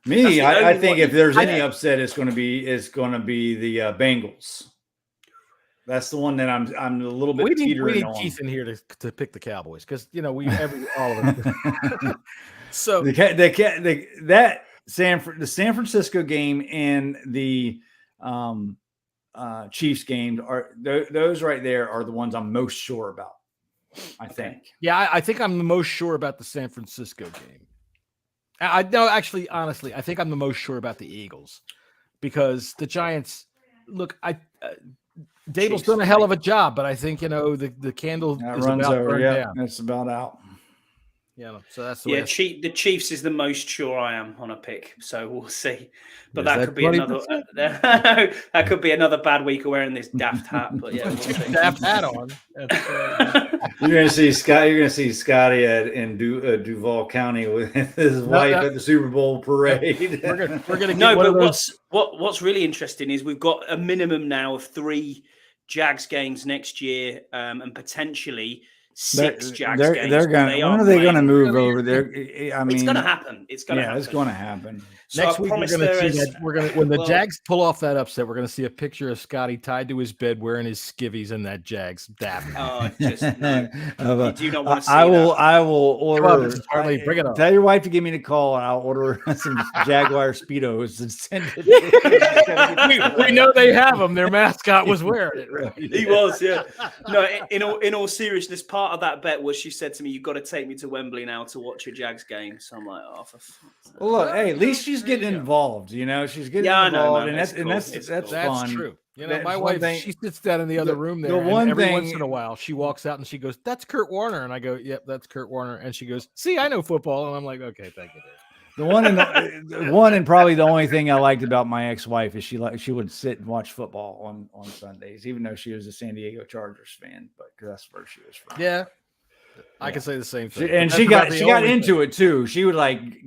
I think if there's any upset, it's going to be the Bengals. That's the one that I'm a little bit teetering on. We need Keith in here to pick the Cowboys because all of them. So the San Francisco game and the Chiefs game are those right there are the ones I'm most sure about. I think. Yeah, I think I'm the most sure about the San Francisco game. Honestly, I think I'm the most sure about the Eagles because the Giants. Look, Dable's done a hell of a job, but I think the candle is runs about over. Yeah, it's about out. Yeah, so that's the way. The Chiefs is the most sure I am on a pick, so we'll see. But that could be another. That could be another bad week of wearing this daft hat. But yeah, daft hat on. You're gonna see Scott. You're gonna see Scotty in Duval County with his wife at the Super Bowl parade. We're gonna no. But what's really interesting is we've got a minimum now of 3 Jags games next year, and potentially 6 Jags games. They're going. When are they going to move over there? I mean, it's going to happen. It's going to happen. It's going to happen. So next week, we're going to see that. When the Jags pull off that upset, we're going to see a picture of Scotty tied to his bed wearing his skivvies in that Jags daft. Oh, just no. You do not want to see I will order. Bring it up. Tell your wife to give me a call, and I'll order some Jaguar Speedos and send it. we know they have them. Their mascot was wearing it. Right? He was, yeah. No, in all seriousness, part of that bet was she said to me, "You've got to take me to Wembley now to watch a Jags game." So I'm like, "Oh, for fuck's sake." Well, look, hey, at least she's getting involved. She's getting involved, and that's fun. True. My wife, she sits down in the other room there. Every once in a while, she walks out and she goes, "That's Kurt Warner," and I go, "Yep, that's Kurt Warner." And she goes, "See, I know football," and I'm like, "Okay, thank you." The one and probably the only thing I liked about my ex-wife is she would sit and watch football on Sundays, even though she was a San Diego Chargers fan, but that's where she was from. Yeah. I can say the same thing. And she got into it too. She would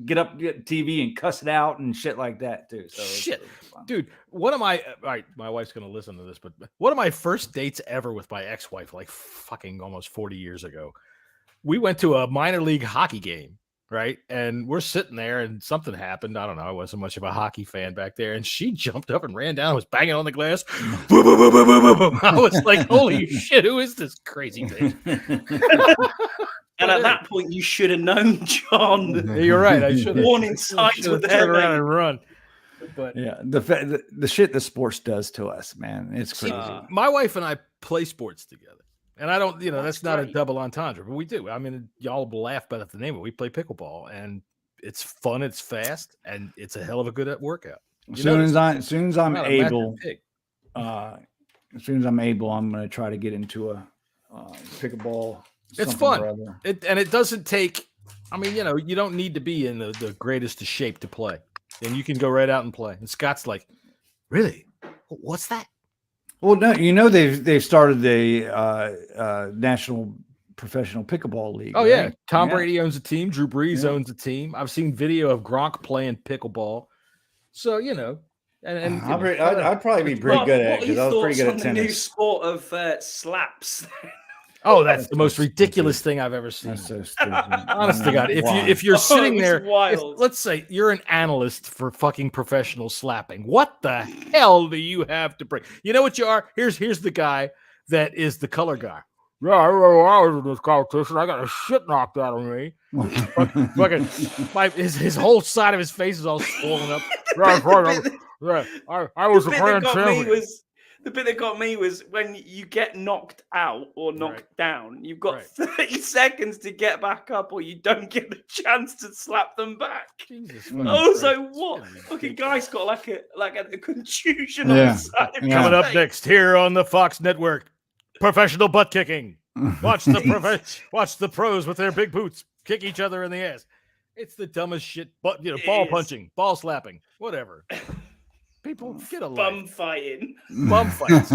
get TV and cuss it out and shit like that too. So shit, dude. One of my my wife's gonna listen to this, but one of my first dates ever with my ex-wife, like fucking almost 40 years ago, we went to a minor league hockey game. Right. And we're sitting there and something happened. I don't know. I wasn't much of a hockey fan back there. And she jumped up and ran down and was banging on the glass. Boom, boom, boom, boom, boom, boom. I was like, holy shit, who is this crazy thing? And at that point, you should have known, John. Yeah, you're right. I should have. Warning signs were there, turn around mate. and run. But Yeah, the shit the sports does to us, man, it's crazy. my wife and I play sports together, and I don't, that's not a great. double entendre, but we do. I mean, y'all will laugh about the name of it. We play pickleball, and it's fun, it's fast, and it's a hell of a good workout. As soon as I'm Not a able, massive pig. I'm going to try to get into a pickleball. It's something fun. or other. It doesn't take. I mean, you don't need to be in the greatest of shape to play, and you can go right out and play. And Scott's like, really? What's that? Well, no, they've started the National Professional Pickleball League. Oh right? yeah, Tom Brady owns a team. Drew Brees owns a team. I've seen video of Gronk playing pickleball. So and I'd probably be pretty good at it because I was pretty good at The new tennis. sport of slaps. oh, that's the most ridiculous thing I've ever seen. That's so stupid. Honest to God, Why? if you're sitting it's there, wild. let's say you're an analyst for fucking professional slapping. What the hell do you have to bring? You know what you are? Here's the guy that is the color guy. Yeah, I was in this competition. I got a shit knocked out of me. Fucking, his whole side of his face is all swollen up. I was a grand champion. The bit that got me was when you get knocked out or knocked down, you've got 30 seconds to get back up, or you don't get the chance to slap them back. Jesus, I was like, what? Fucking guy's got like a contusion on Yeah. the side of his Coming up face. next here on the Fox Network, professional butt kicking. Watch the pros with their big boots kick each other in the ass. It's the dumbest shit. But ball punching, ball slapping, whatever. People get a Bum life. fighting. Bum fights.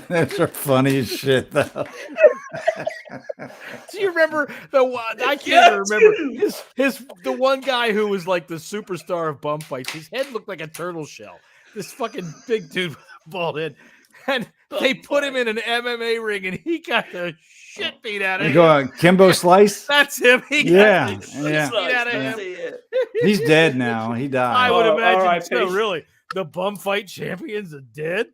That's funny as shit, though. Do you remember the one? I can't even remember the one guy who was like the superstar of bum fights. His head looked like a turtle shell. This fucking big dude with a bald head. And they put him in an MMA ring, and he got the shit beat out of him. Go on, Kimbo Slice. That's him. He got Yeah, the shit yeah. beat out of him. He's dead now. He I died. would imagine R.I.P. so. Really, the bum fight champions are dead.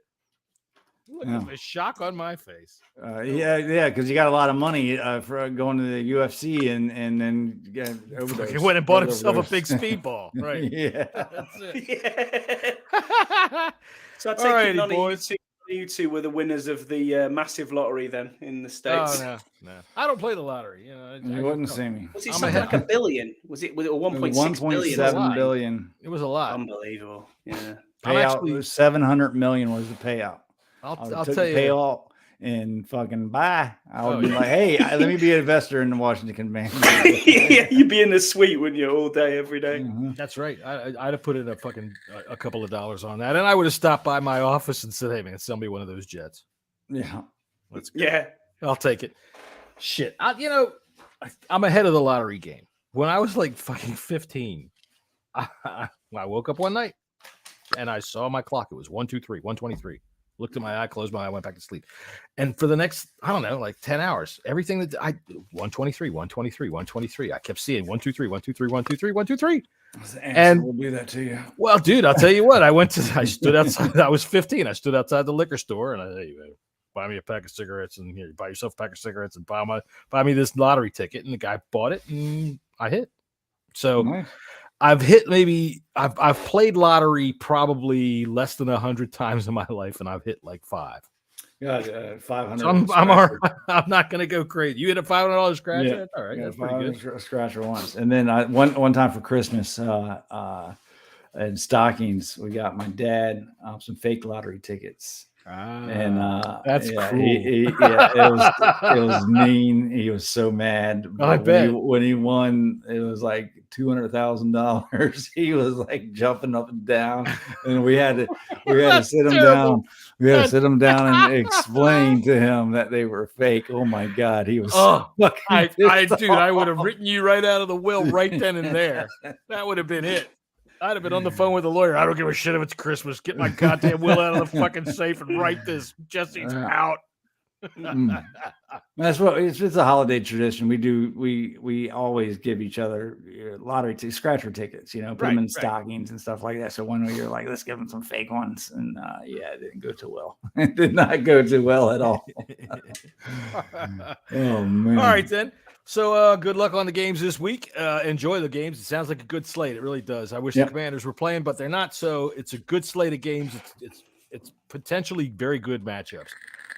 Look Yeah. at the shock on my face. Yeah, because you got a lot of money for going to the UFC and then He went and bought himself a big speedball. Right. Yeah. That's it. Yeah. So I take Alrighty, it none boys. of you two were the winners of the massive lottery then in the States. Oh no. I don't play the lottery. You wouldn't see me. Was it I'm something ahead. like $1 billion? Was it 1.6 billion? 1.7 billion. It was a lot. Unbelievable. Yeah. I'm Payout actually- was 700 million was the payout. I'll took tell the you. payout and fucking bye. I would Oh, be yeah. like, hey, let me be an investor in the Washington Convention. Yeah, you'd be in the suite, wouldn't you, all day, every day? Mhm. That's right. I'd have put in a couple of dollars on that, and I would have stopped by my office and said, "Hey, man, sell me one of those jets." Yeah. Let's go. Yeah. I'll take it. Shit. I'm ahead of the lottery game. When I was like fucking 15, I woke up one night and I saw my clock. It was 123, 123. Looked at my eye, closed my eye, went back to sleep. And for the next, I don't know, like 10 hours, everything that 123, 123, 123. I kept seeing 123, 123, 123, 123. And we'll do that to you. well, dude, I'll tell you what. I stood outside. I was 15. I stood outside the liquor store and I said, hey, buy me a pack of cigarettes and here, buy yourself a pack of cigarettes and buy me this lottery ticket. And the guy bought it and I hit. So Nice. I've played lottery probably less than 100 times in my life, and I've hit like 5. Yeah, 500. So I'm all right. I'm not gonna go crazy. You hit a $500 scratch? Yeah. That's all right. Yeah, That's pretty good. scratcher once, and then one time for Christmas, and stockings, we got my dad some fake lottery tickets, and that's yeah, cruel. it was mean. He was so mad. I bet. When he won, it was like $200,000. He was like jumping up and down, and we had to sit him terrible. down. We had to sit him down and explain to him that they were fake. Oh my God, he was Oh, fucking dude, I would have written you right out of the will right then and there. That would have been it. I'd have been on the phone with the lawyer. I don't give a shit if it's Christmas. Get my goddamn will out of the fucking safe and write this. Jesse's out. That's what it's a holiday tradition. We do. We always give each other lottery scratcher tickets. Put them in Right. stockings and stuff like that. So one year, like, let's give them some fake ones, and yeah, it didn't go too well. It did not go too well at all. Oh man! All right then. So good luck on the games this week. Enjoy the games. It sounds like a good slate. It really does. I wish the Commanders were playing, but they're not. So it's a good slate of games. It's potentially very good matchups.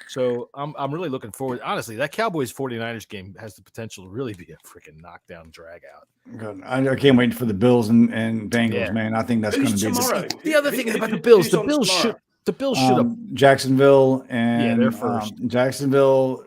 So I'm really looking forward. Honestly, that Cowboys 49ers game has the potential to really be a freaking knockdown drag out. Good. I can't wait for the Bills and Bengals, man. I think that's going to be tomorrow. The other thing about the Bills, the Bills should have Jacksonville and they're first. Jacksonville,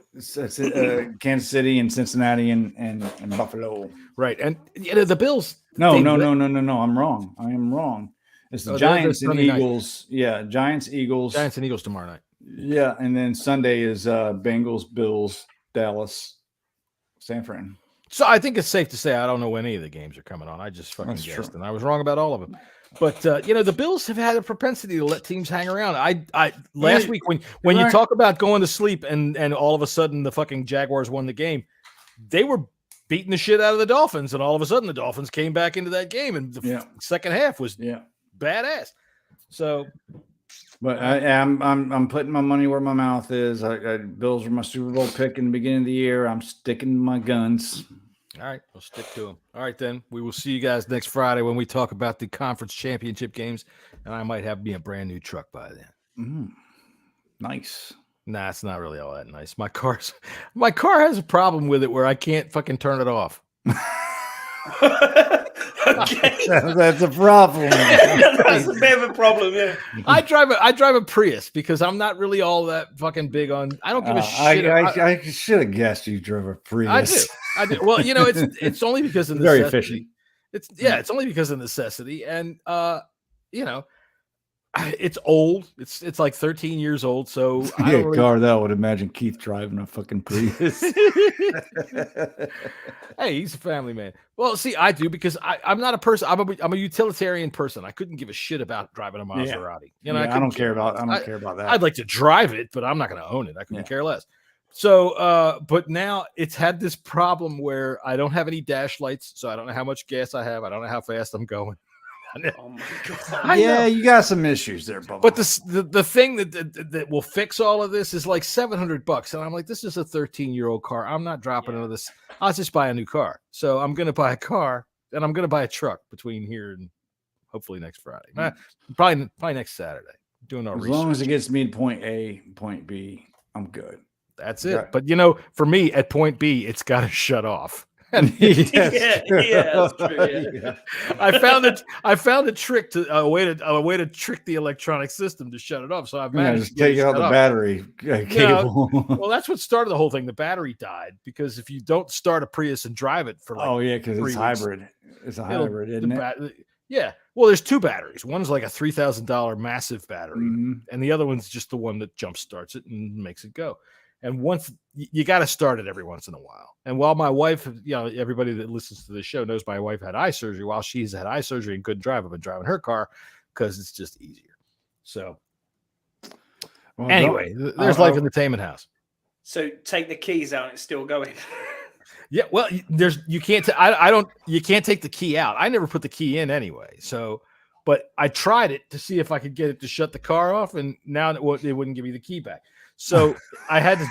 Kansas City, and Cincinnati and Buffalo. Right, and the Bills. No. I'm wrong. I am wrong. It's the Giants and Eagles. Night. Yeah, Giants, Eagles. Giants and Eagles tomorrow night. Yeah, and then Sunday is Bengals, Bills, Dallas, San Fran. So I think it's safe to say I don't know when any of the games are coming on. I just fucking guessed, and I was wrong about all of them. But the Bills have had a propensity to let teams hang around. I last week when you talk about going to sleep and all of a sudden the fucking Jaguars won the game, they were beating the shit out of the Dolphins, and all of a sudden the Dolphins came back into that game, and the second half was badass. So. But I'm putting my money where my mouth is. Bills were my Super Bowl pick in the beginning of the year. I'm sticking to my guns. All right, we'll stick to them. All right, then. We will see you guys next Friday when we talk about the conference championship games, and I might have me a brand new truck by then. Nice. Nah, it's not really all that nice. My car has a problem with it where I can't fucking turn it off. Okay. That's a problem. That's a bit of a problem, yeah. I drive a Prius because I'm not really all that fucking big on. I don't give a shit. I should have guessed you drove a Prius. I do. Well, it's only because of necessity. Very efficient. It's only because of necessity, and it's old. It's like 13 years old. So I don't really... car that I would imagine Keith driving a fucking Prius. Hey, he's a family man. Well, see, I do because I'm not a person. I'm a utilitarian person. I couldn't give a shit about driving a Maserati. I don't care about that. I'd like to drive it, but I'm not going to own it. I couldn't care less. So, but now it's had this problem where I don't have any dash lights, so I don't know how much gas I have. I don't know how fast I'm going. Oh my God. Yeah, you got some issues there, Bubba. But the thing that will fix all of this is like $700, and I'm like, this is a 13-year-old car. I'm not dropping into this. I'll just buy a new car. So I'm going to buy a car, and I'm going to buy a truck between here and hopefully next Friday. Probably next Saturday. Doing our research. As long as it gets me to point A, point B, I'm good. That's it. But for me at point B, it's got to shut off. That's true. Yeah. I found a trick to a way to trick the electronic system to shut it off. So I've managed just take out the battery cable. Well, that's what started the whole thing. The battery died because if you don't start a Prius and drive it for because it's hybrid. It's a hybrid, isn't it? Yeah. Well, there's two batteries. One's like a $3,000 massive battery, and the other one's just the one that jump starts it and makes it go. And once you got to start it every once in a while. And while my wife, everybody that listens to the show knows my wife had eye surgery. While she's had eye surgery and couldn't drive, I've been driving her car because it's just easier. So anyway, there's Life Entertainment House. So take the keys out and it's still going. Yeah, well, you can't take the key out. I never put the key in anyway. So, but I tried it to see if I could get it to shut the car off, and now it wouldn't give me the key back. So I had to.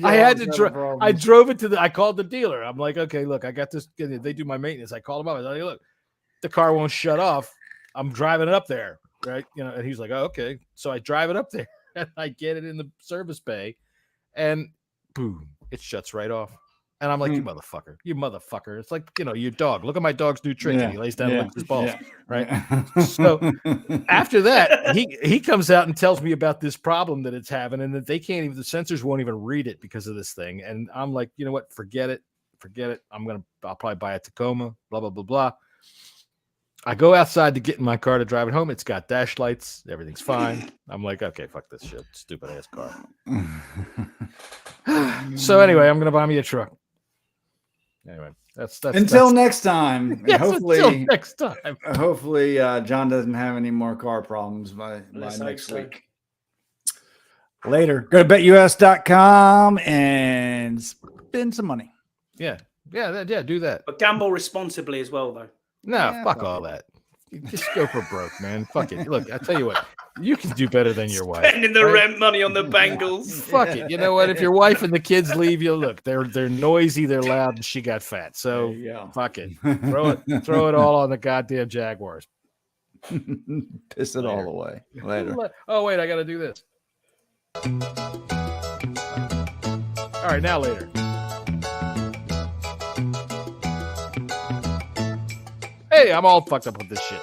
I drove it to I called the dealer. I'm like, okay, look, I got this. They do my maintenance. I called them up. I was like, look, the car won't shut off. I'm driving it up there, right? And he's like, oh, okay. So I drive it up there, and I get it in the service bay, and boom, it shuts right off. And I'm like, you motherfucker. It's like, your dog. Look at my dog's new trick. And he lays down and licks his balls. Right. So after that, he comes out and tells me about this problem that it's having and that the sensors won't even read it because of this thing. And I'm like, you know what? Forget it. I'll probably buy a Tacoma, blah, blah, blah, blah. I go outside to get in my car to drive it home. It's got dash lights. Everything's fine. I'm like, okay, fuck this shit. Stupid ass car. So anyway, I'm going to buy me a truck. Anyway, that's until next time. Yes, until next time. Hopefully, John doesn't have any more car problems by next week. Later. Go to betus.com and spend some money. Yeah, do that. But gamble responsibly as well, though. No, fuck all that. Just go for broke, man. Fuck it. Look, I tell you what, you can do better than your wife. Spending the rent money on the Bengals. Fuck it. You know what? If your wife and the kids leave you, look, they're noisy, they're loud, and she got fat. So fuck it. Throw it all on the goddamn Jaguars. Piss it all away. Later. Oh wait, I got to do this. All right, now later. Hey, I'm all fucked up with this shit.